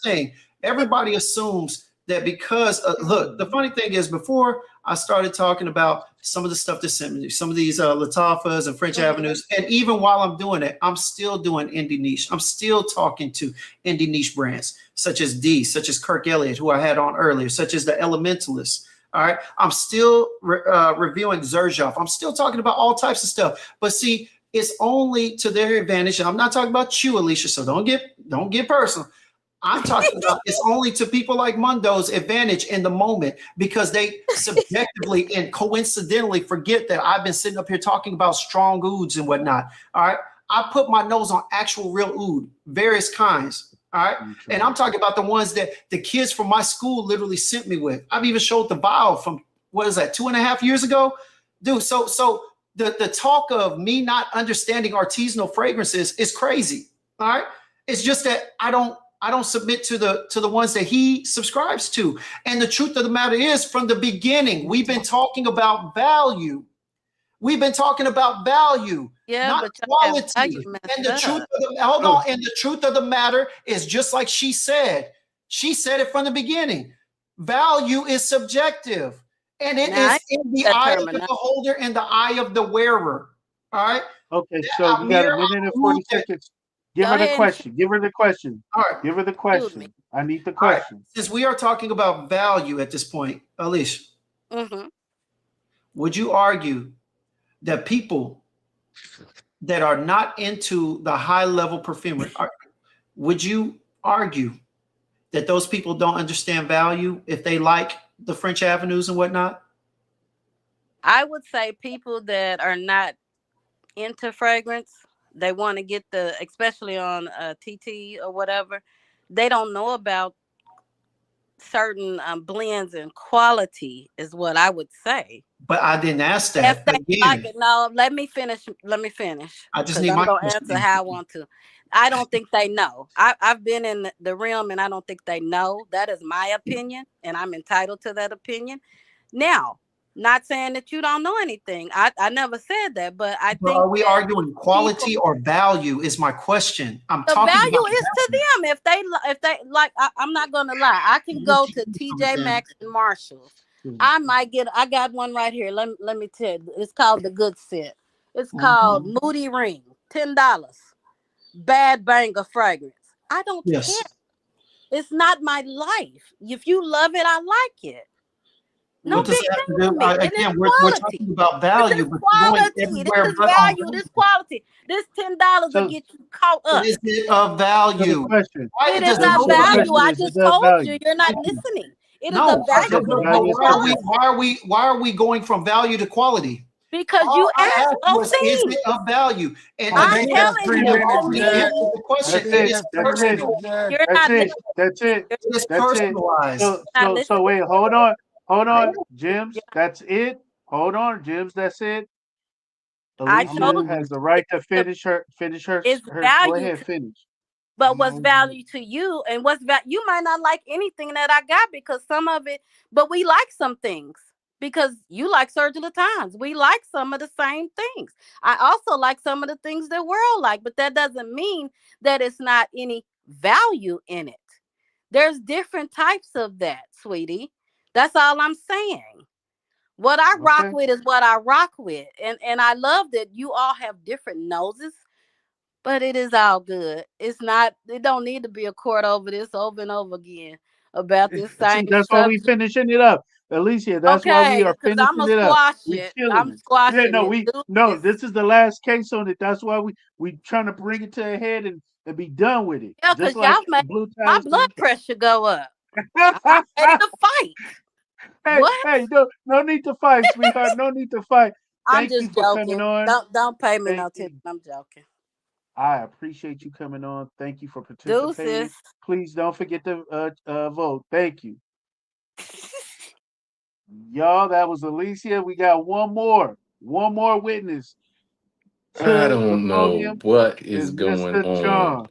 thing. Everybody assumes that because look, the funny thing is, before I started talking about some of the stuff that sent me, some of these Latafas and French Avenues, and even while I'm doing it, I'm still doing indie niche. I'm still talking to indie niche brands such as such as Kirk Elliott, who I had on earlier, such as the Elementalists. All right, I'm still reviewing Xerjoff. I'm still talking about all types of stuff. But see, it's only to their advantage. And I'm not talking about you, Alicia. So don't get personal. I'm talking about it's only to people like Mondo's advantage in the moment because they subjectively and coincidentally forget that I've been sitting up here talking about strong ouds and whatnot. All right. I put my nose on actual real oud, various kinds. All right. Okay. And I'm talking about the ones that the kids from my school literally sent me with. I've even showed the vial from, what is that, 2.5 years ago? Dude, so the talk of me not understanding artisanal fragrances is crazy. All right. It's just that I don't submit to the ones that he subscribes to. And the truth of the matter is, from the beginning, we've been talking about value. We've been talking about value, not quality. And the truth and the truth of the matter is, just like she said it from the beginning. Value is subjective, and it is in the eye of the beholder and the eye of the wearer. All right. Okay, so you got a minute and 40 seconds. Give her the question. All right. Give her the question. I need the question. Right. Since we are talking about value at this point, Alicia, would you argue that people that are not into the high level perfumery, would you argue that those people don't understand value if they like the French Avenues and whatnot? I would say people that are not into fragrance, they want to get especially on TT or whatever, they don't know about certain blends and quality is what I would say. But I didn't ask that. No, let me finish. I just need my answer how I want to. I don't think they know. I've been in the realm and I don't think they know. That is my opinion and I'm entitled to that opinion. Now, not saying that you don't know anything. I never said that, but I think. Are we arguing quality or value? Is my question. The value is to them. If they like, I'm not gonna lie. I can go to TJ Maxx and Marshalls. I got one right here. Let me tell you. It's called the Good Set. It's called Moody Ring. $10. Bad banger fragrance. I don't care. It's not my life. If you love it, I like it. No What does big that have thing to to do? me. And it's Again, we're quality. talking about This value, is but you're going quality. This everywhere is but on value. This value. quality. This $10 will So get you caught It up. is of so the value. question Why It is does so, of so the nobody? value. question I is just that told you value? you're not Thank you. listening. It is No, of I So said, value, the but but it's value is why quality. quality. are we going from value to quality? Because All you I asked asked both was, is it things. of value? And I I'm think again, that's telling 3 you have you, to minutes, already me, Jack. answered the question. I That's It think it. is that's That's 3 it. minutes, personal. Jack. you're That's not it. listening. That's it. You're It is That's it. personalized. not So listening. wait, hold on, You're Jims. That's it. Hold on, Jims. That's it. I I'm Alicia told over has it. the you right to finish it's her. Go value ahead, to, finish. but I'm what's over it. value to you and you might not like anything that I got because some of it, but we like some things because you like Surge of the Times. We like some of the same things. I also like some of the things the world like, but that doesn't mean that it's not any value in it. There's different types of that, sweetie. That's all I'm saying. What I rock Okay. with is what I rock with. And I love that you all have different noses, but it is all good. It's not, it don't need to be a court over this over and over again about this See, same that's why we subject. finishing it up, Alicia. That's why we Okay, are because I'm finishing gonna it up. squash We it. killing I'm it. Yeah, squashing no, it. we Do no. this. This is the last case on it. That's why we trying to bring it to a head and be done with it. Yeah, Just because like y'all made Blue my Ties blood did. pressure go up. I'm ready to fight. Hey, What? hey, no need to fight, sweetheart. No need to fight. I'm Thank you just for coming joking. on. Don't pay me Thank no attention. you. I'm joking. I appreciate you coming on. Thank you for participating. Deuces. Please don't forget to vote. Thank you. Y'all, that was Alicia. We got one more witness I to the don't know podium what is is going Mr. on. Chon.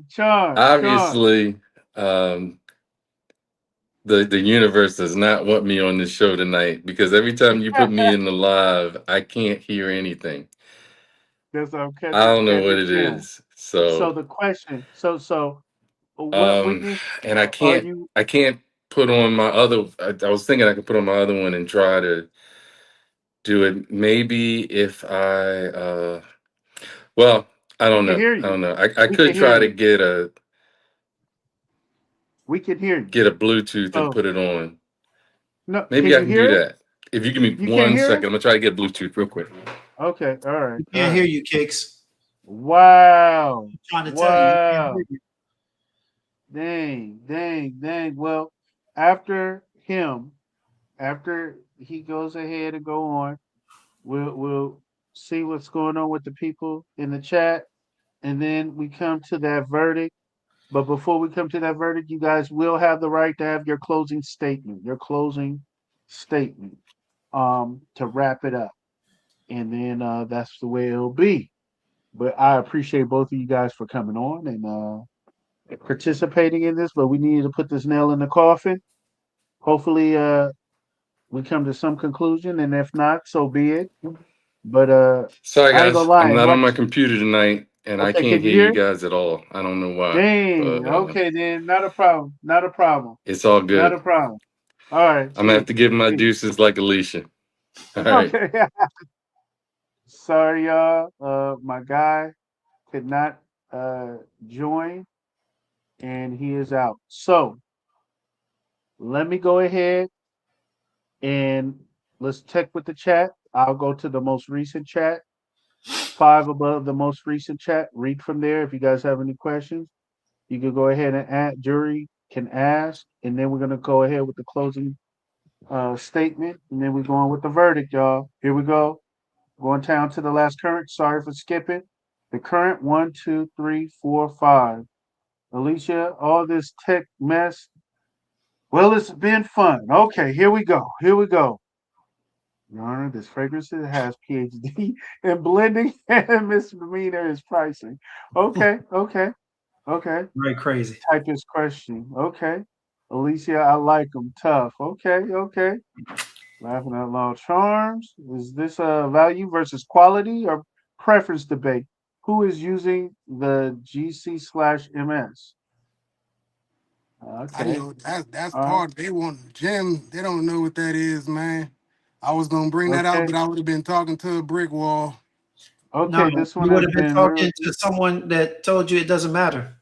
Chon. Obviously, um, the universe does not want me on this show tonight because every time you put me in the live, I can't hear anything. That's I'm I don't know catching what it Kim. is. So So, the question, so what um, witness and I are can't, you? I can't put on my other. I was thinking I could put on my other one and try to do it. Maybe if well, I We don't can know. hear I you. don't know. I We could can hear try to you. get a We can hear you. Bluetooth and So put it on. no, can Maybe I you can do hear us? that. If you give me You can't one hear second, us? I'm gonna try to get Bluetooth real quick. Okay, all right, We all can't hear right. you, Kix. Wow, I'm trying to tell you, we can't wow. hear you. Dang. Well, after him, after he goes ahead and go on, we'll see what's going on with the people in the chat, and then we come to that verdict. But before we come to that verdict, you guys will have the right to have your closing statement, to wrap it up, and then that's the way it'll be. But I appreciate both of you guys for coming on and participating in this. But we needed to put this nail in the coffin. Hopefully, we come to some conclusion, and if not, so be it. But Sorry, I ain't gonna guys. lie. I'm And not on watch. my computer tonight, and I Okay, can't can you hear you hear? guys at all. I don't know why, Dang. but Okay, then not a problem. Not a problem. it's all Not good. a problem. All right. I'm gonna have Sweet. to give my Sweet. deuces like Alicia. All right. Okay. Sorry, y'all. My guy could not uh join, and he is out. So let me go ahead and let's check with the chat. I'll go to the most recent chat. 5 above the most recent chat. Read from there. If you guys have any questions, you can go ahead and jury can ask, and then we're gonna go ahead with the closing statement, and then we're going with the verdict, y'all. Here we go. Going down to the last current. Sorry for skipping. The current one, two, three, four, five. Alicia, all this tech mess. Well, it's been fun. Okay, here we go. Here we go. Your Honor, this fragrance has PhD in blending and misdemeanor is pricing. Okay. Very crazy. Typist question. Okay. Alicia, I like them tough. Okay. Laughing out loud charms. Is this a value versus quality or preference debate? Who is using the GC/MS? I Okay. know that's Uh, part. They want Jim. They don't know what that is, man. I was gonna bring that out, okay. but I would have been talking to a brick wall. Okay, No, this one you would has have been been talking real. to someone that told you it doesn't matter.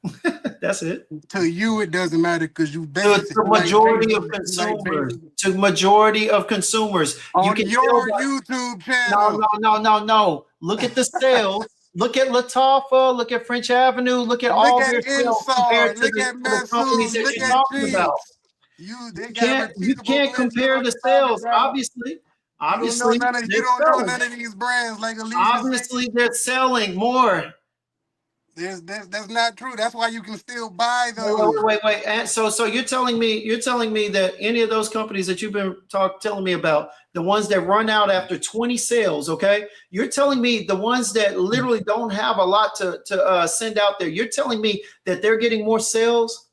That's it. To you, it doesn't matter because you To basic. the You like majority of basic. You like consumers. basic. To majority of consumers. You On can tell your by YouTube no, channel. no, no, no, no. Look at the sales. Look at Latafa. Look at French Avenue. Look at Look all at their sales compared Insard. to Look at the companies Masood. that Look you're at talking about. Kixz. They got You repeatable can't glitter compare on the the private sales. brand. Obviously, You don't know obviously none of you they're don't know selling. none of these brands like Alicia said. Obviously, they're selling more. That's not true. That's why you can still buy Wait, those. wait, wait, wait, wait. And so you're telling me that any of those companies that you've been telling me about, the ones that run out after 20 sales, okay? You're telling me the ones that literally don't have a lot to send out there. You're telling me that they're getting more sales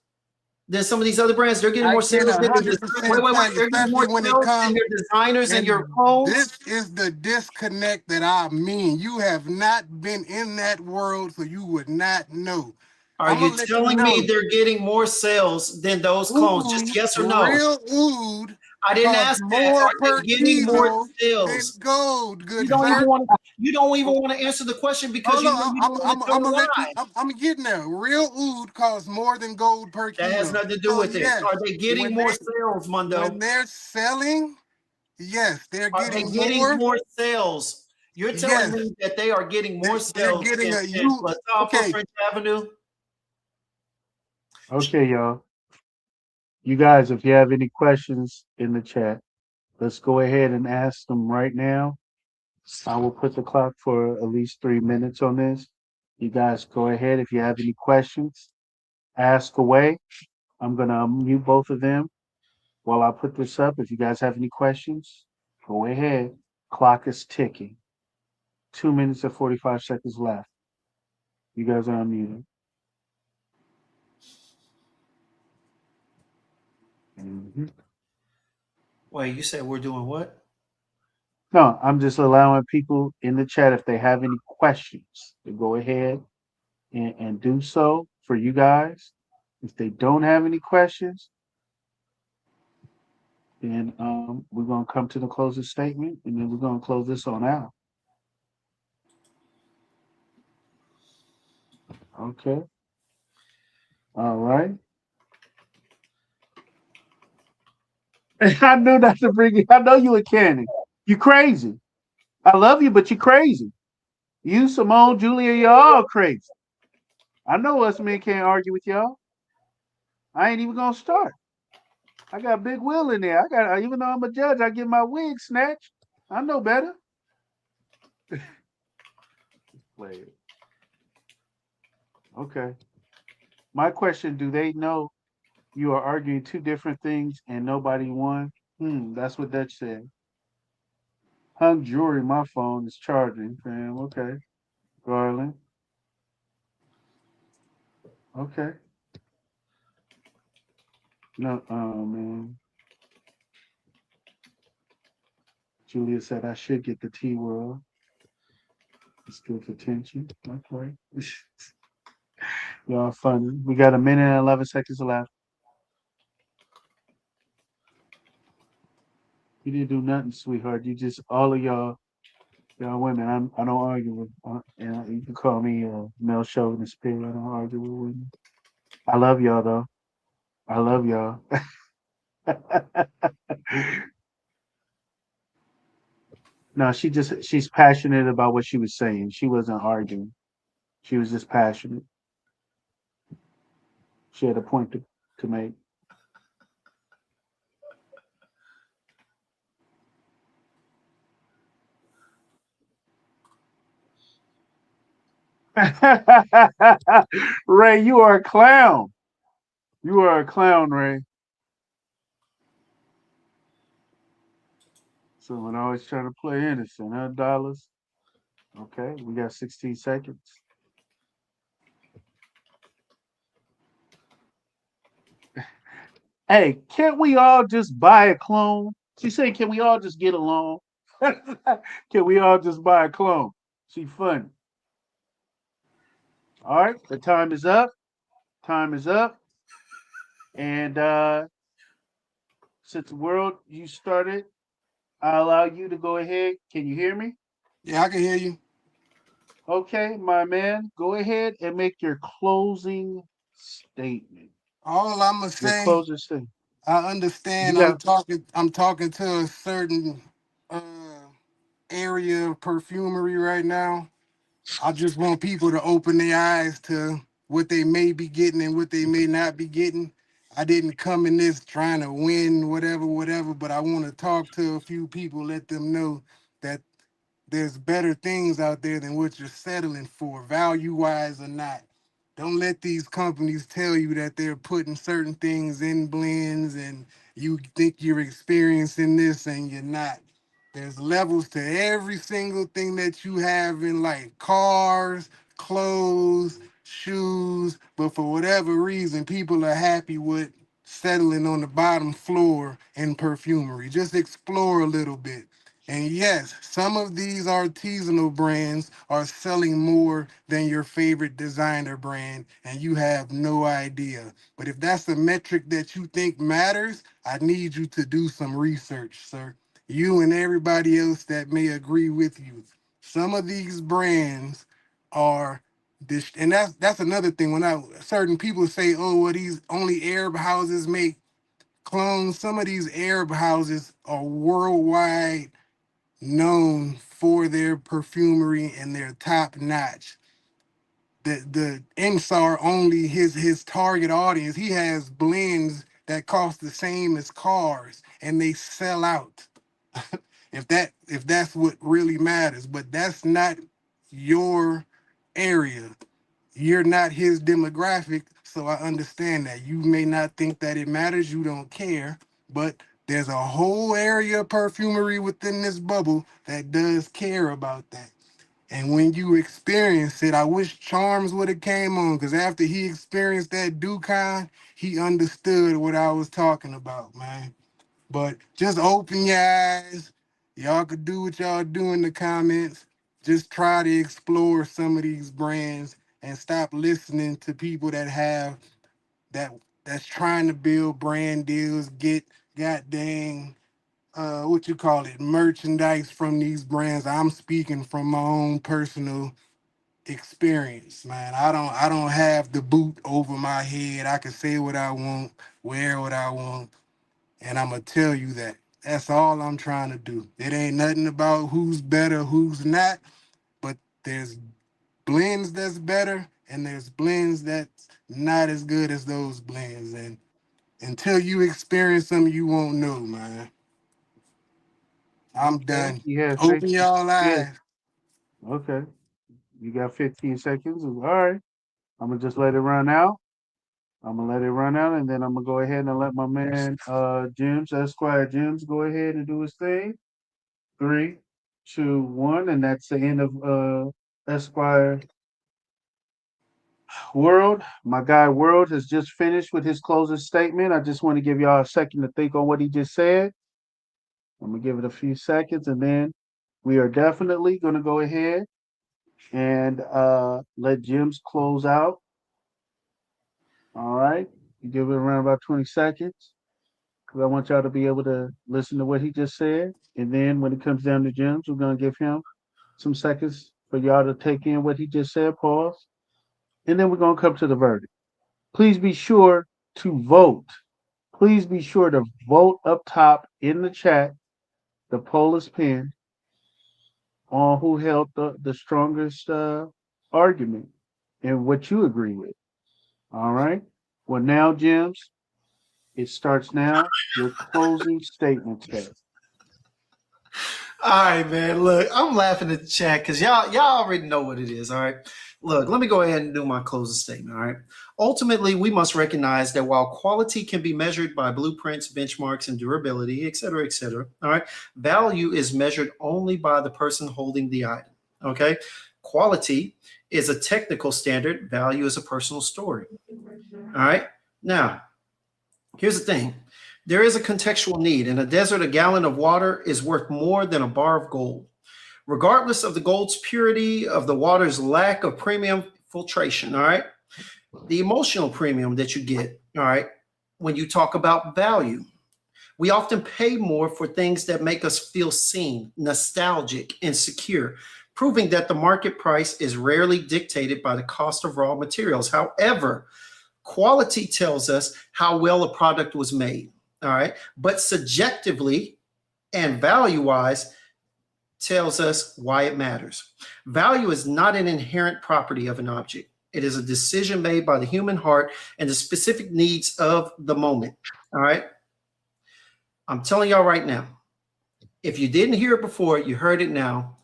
than some of these other brands. They're getting I more can sales than wait, 100% wait, wait. tell you, They're getting more especially when it sales than comes. your designers and your And clones. this is the disconnect that I mean. You have not been in that world, so you would not know. Are I'm you gonna let you telling me know. they're getting more sales than those clones? Just Oud, yes or no? real oud, I didn't costs ask that. more Are per they getting more kilo than sales? gold. You Good don't even sir. want to. You don't even want to answer the question because Hold you on, know you don't want to I'm tell gonna why. let you. I'm getting there. Real oud costs more than gold per That has kilo. nothing to do So with it. yes, Are they getting when more they sales, Mundo? when they're selling, yes, they're Are they getting getting more. more sales? You're telling Yes, me that they are getting more they're sales getting a than you. Latafa, Okay, French Avenue? Okay, y'all. You guys, if you have any questions in the chat, let's go ahead and ask them right now. I will put the clock for at least 3 minutes on this. You guys go ahead. If you have any questions, ask away. I'm going to unmute both of them while I put this up. If you guys have any questions, go ahead. Clock is ticking. 2 minutes and 45 seconds left. You guys are unmuted. Mhm. Wait, you said we're doing what? No, I'm just allowing people in the chat if they have any questions to go ahead and do so for you guys. If they don't have any questions, then we're gonna come to the closing statement, and then we're gonna close this on out. Okay. All right. I knew not to bring you. I know you a cannon. You crazy. I love you, but you crazy. You, Simone, Julia, y'all all crazy. I know us men can't argue with y'all. I ain't even gonna start. I got Big Will in there. I got even though I'm a judge, I get my wig snatched. I know better. Play it. Okay. My question: do they know you are arguing two different things and nobody won? That's what Dutch said. Hung jewelry. My phone is charging, fam. Okay. Garland. Okay. No, oh man. Julia said I should get the T World. It's good for tension. Okay. Y'all funny. We got a minute and 11 seconds left. You didn't do nothing, sweetheart. You just all of y'all women. I don't argue with. You can call me male chauvinist spirit. I don't argue with women. I love y'all though. I love y'all. No, she's passionate about what she was saying. She wasn't arguing. She was just passionate. She had a point to make. Ray, you are a clown. You are a clown, Ray. Someone always trying to play innocent, huh, Dollars? Okay, we got 16 seconds. Hey, can't we all just buy a clone? She said, can we all just get along? Can we all just buy a clone? She funny. All right, the time is up. Time is up. And since the world you started, I allow you to go ahead. Can you hear me? yeah, I can hear you. Okay, my man, go ahead and make your closing statement. All I'm gonna Your say, closing statement. I understand. You got I'm talking to a certain uh, area of perfumery right now. I just want people to open their eyes to what they may be getting and what they may not be getting. I didn't come in this trying to win, whatever, whatever, but I want to talk to a few people, let them know that there's better things out there than what you're settling for, value wise or not. Don't let these companies tell you that they're putting certain things in blends and you think you're experiencing this and you're not. There's levels to every single thing that you have in life, cars, clothes, shoes. But for whatever reason, people are happy with settling on the bottom floor in perfumery. Just explore a little bit. And yes, some of these artisanal brands are selling more than your favorite designer brand, and you have no idea. But if that's a metric that you think matters, I need you to do some research, sir. You and everybody else that may agree with you. Some of these brands are this, and that's another thing. When certain people say, "Oh, well, these only Arab houses make clones," some of these Arab houses are worldwide known for their perfumery and their top notch. The Ensar only his target audience. He has blends that cost the same as cars, and they sell out. If that's what really matters, but that's not your area. You're not his demographic, so I understand that. You may not think that it matters, you don't care, but there's a whole area of perfumery within this bubble that does care about that. And when you experience it, I wish Charms would have came on, because after he experienced that Ducon, he understood what I was talking about, man. But just open your eyes. Y'all could do what y'all do in the comments. Just try to explore some of these brands and stop listening to people that have that that's trying to build brand deals, get goddamn what you call it, merchandise from these brands. I'm speaking from my own personal experience, man. I don't have the boot over my head. I can say what I want, wear what I want, and I'm gonna tell you that. That's all I'm trying to do. It ain't nothing about who's better, who's not, but there's blends that's better and there's blends that's not as good as those blends. And until you experience them, you won't know, man. I'm okay. done. Yeah, thank Open you. y'all Yeah, eyes. okay. You got 15 seconds. All right. I'm gonna just let it run out. I'm gonna let it run out, and then I'm gonna go ahead and let my man James Esquire James go ahead and do his thing. Three, two, one, and that's the end of Esquire World. My guy World has just finished with his closing statement. I just want to give y'all a second to think on what he just said. I'm gonna give it a few seconds, and then we are definitely gonna go ahead and let Jim's close out. All right, you give it around about 20 seconds because I want y'all to be able to listen to what he just said, and then when it comes down to Jim's, we're gonna give him some seconds for y'all to take in what he just said. Pause, and then we're gonna come to the verdict. Please be sure to vote. Please be sure to vote up top in the chat. The poll is pinned on who held the strongest argument and what you agree with. All right. Well, now, James, it starts now. Your closing statement, sir. All right, man. Look, I'm laughing at the chat because y'all already know what it is. All right. Look, let me go ahead and do my closing statement. All right. Ultimately, we must recognize that while quality can be measured by blueprints, benchmarks, and durability, et cetera, all right, value is measured only by the person holding the item. Okay. Quality is a technical standard, value is a personal story. All right. Now, here's the thing. There is a contextual need. In a desert, a gallon of water is worth more than a bar of gold. Regardless of the gold's purity, of the water's lack of premium filtration, all right? The emotional premium that you get, all right, when you talk about value. We often pay more for things that make us feel seen, nostalgic, and secure. proving that the market price is rarely dictated by the cost of raw materials. However, quality tells us how well a product was made. All right. But subjectively and value wise tells us why it matters. Value is not an inherent property of an object. It is a decision made by the human heart and the specific needs of the moment. All right. I'm telling y'all right now, if you didn't hear it before, you heard it now.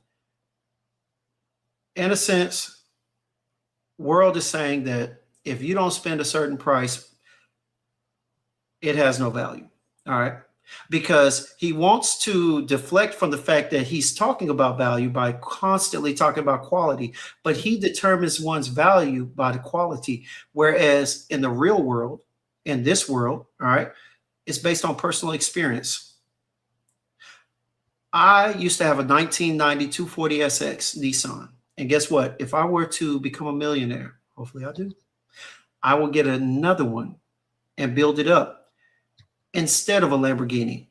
In a sense, world is saying that if you don't spend a certain price, it has no value. All right. Because he wants to deflect from the fact that he's talking about value by constantly talking about quality, but he determines one's value by the quality. Whereas in the real world, in this world, all right, it's based on personal experience. I used to have a 1990 240SX Nissan. And guess what? If I were to become a millionaire, hopefully I do, I will get another one and build it up instead of a Lamborghini.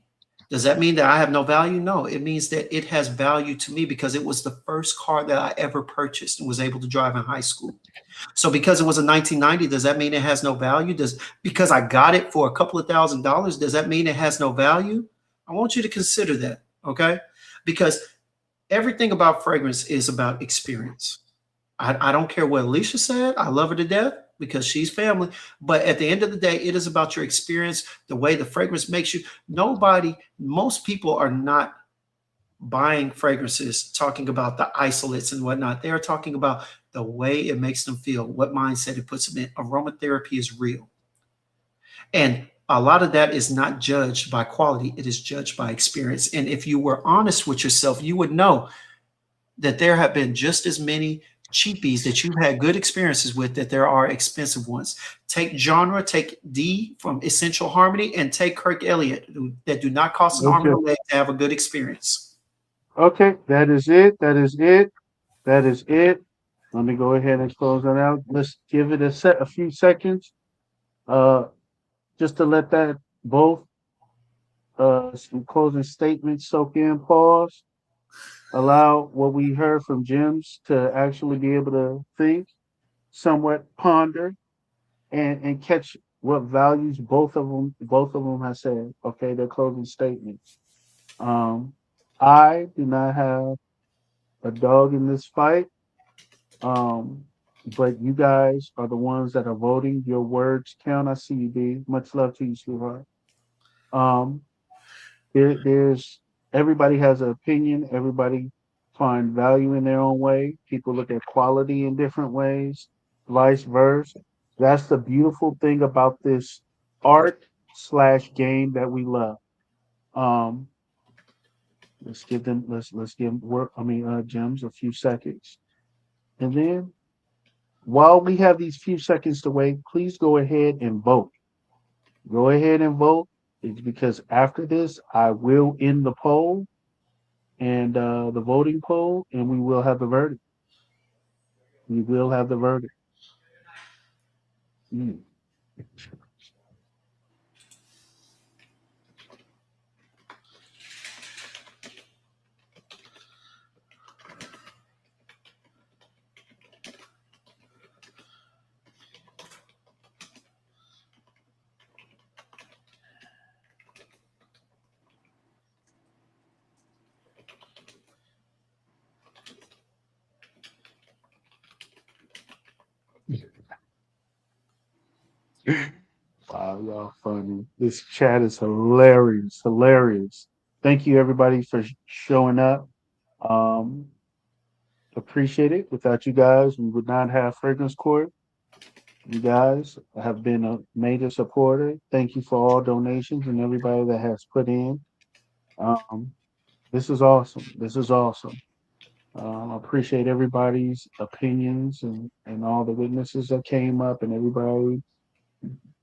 Does that mean that I have no value? No, it means that it has value to me because it was the first car that I ever purchased and was able to drive in high school. So because it was a 1990, does that mean it has no value? Because I got it for a couple of $1,000s, does that mean it has no value? I want you to consider that, okay? Because everything about fragrance is about experience. I don't care what Alicia said. I love her to death because she's family. But at the end of the day, it is about your experience, the way the fragrance makes you. Most people are not buying fragrances talking about the isolates and whatnot. They're talking about the way it makes them feel, what mindset it puts them in. Aromatherapy is real. And a lot of that is not judged by quality. It is judged by experience. And if you were honest with yourself, you would know that there have been just as many cheapies that you've had good experiences with that there are expensive ones. Take genre, take D from Essential Harmony, and take Kirk Elliott that do not cost an arm and a leg to have a good experience. Okay, that is it. That is it. That is it. Let me go ahead and close that out. Let's give it a few seconds, uh, just to let that both some closing statements soak in. Pause. Allow what we heard from Jim's to actually be able to think, somewhat ponder, and catch what values both of them have said. Okay, their closing statements. Um, I do not have a dog in this fight. Um, but you guys are the ones that are voting. Your words count. I see you, D. Much love to you, sweetheart. Um, there's everybody has an opinion. Everybody find value in their own way. People look at quality in different ways, vice versa. That's the beautiful thing about this art slash game that we love. Um, let's give work. Gems a few seconds, and then while we have these few seconds to wait, please go ahead and vote. Go ahead and vote. It's because after this, I will end the poll and the voting poll, and we will have the verdict. We will have the verdict. Mm. Wow, y'all funny. This chat is hilarious, hilarious. Thank you everybody for showing up. Um, Appreciate it. Without you guys, we would not have Fragrance Court. You guys have been a major supporter. Thank you for all donations and everybody that has put in. Um, this is awesome. This is awesome. I appreciate everybody's opinions and all the witnesses that came up and everybody,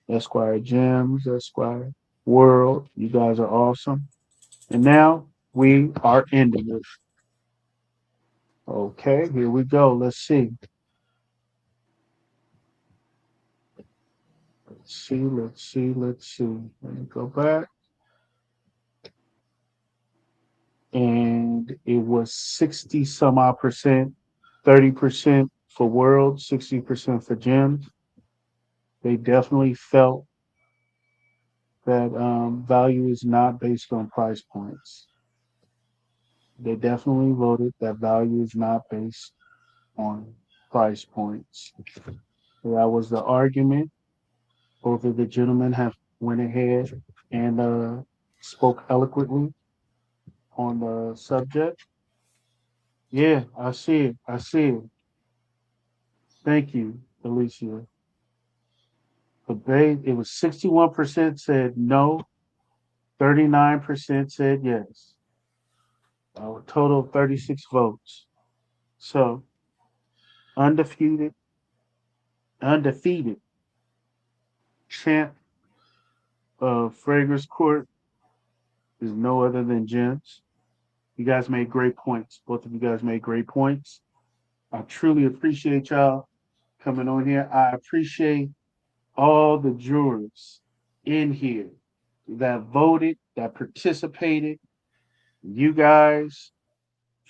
Esquire Gems, Esquire World. You guys are awesome. And now we are ending it. Okay, here we go. Let's see. Let's see. Let's see. Let's see. Let me go back. And it was was 60 some odd percent, 30% for World, 60% for Gems. They definitely felt that value is not based on price points. They definitely voted that value is not based on price points. That was the argument. Both of the gentlemen have went ahead and spoke eloquently on the subject. Yeah, I see it. I see it. Thank you, Alicia. Debate, it was 61% said no, 39% said yes. A total of 36 votes. So undefeated, undefeated champ of Fragrance Court is no other than Gems. You guys made great points. Both of you guys made great points. I truly appreciate y'all coming on here. I appreciate all the jurors in here that voted, that participated. You guys,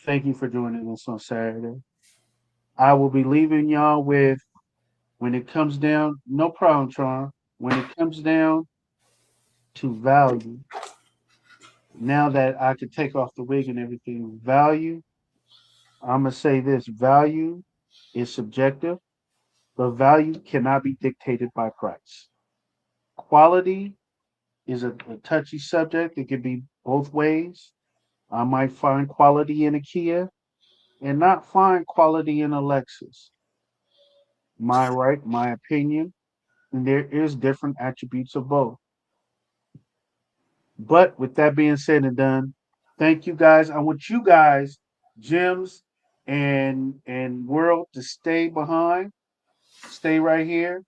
thank you for joining us on Saturday. I will be leaving y'all with when it comes down, no problem, Tron. When it comes down to value, now that I could take off the wig and everything, value, I'm going to say this value is subjective, but value cannot be dictated by price. Quality is a touchy subject. It can be both ways. I might find quality in a Kia and not find quality in a Lexus. My right, my opinion, and there is different attributes of both. But with that being said and done, thank you guys. I want you guys, Gems and World, to stay behind, stay right here.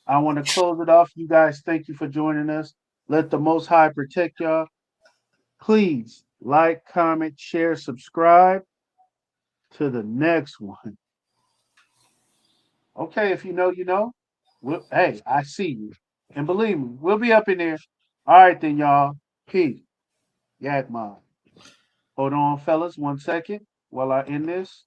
I want to close it off. You guys, thank you for joining us. Let the Most High protect y'all. Please like, comment, share, subscribe to the next one. Okay, if you know, you know. Hey, I see you. And believe me, we'll be up in there. All right, then, y'all. Peace. Yak mom. Hold on, fellas, 1 second while I end this.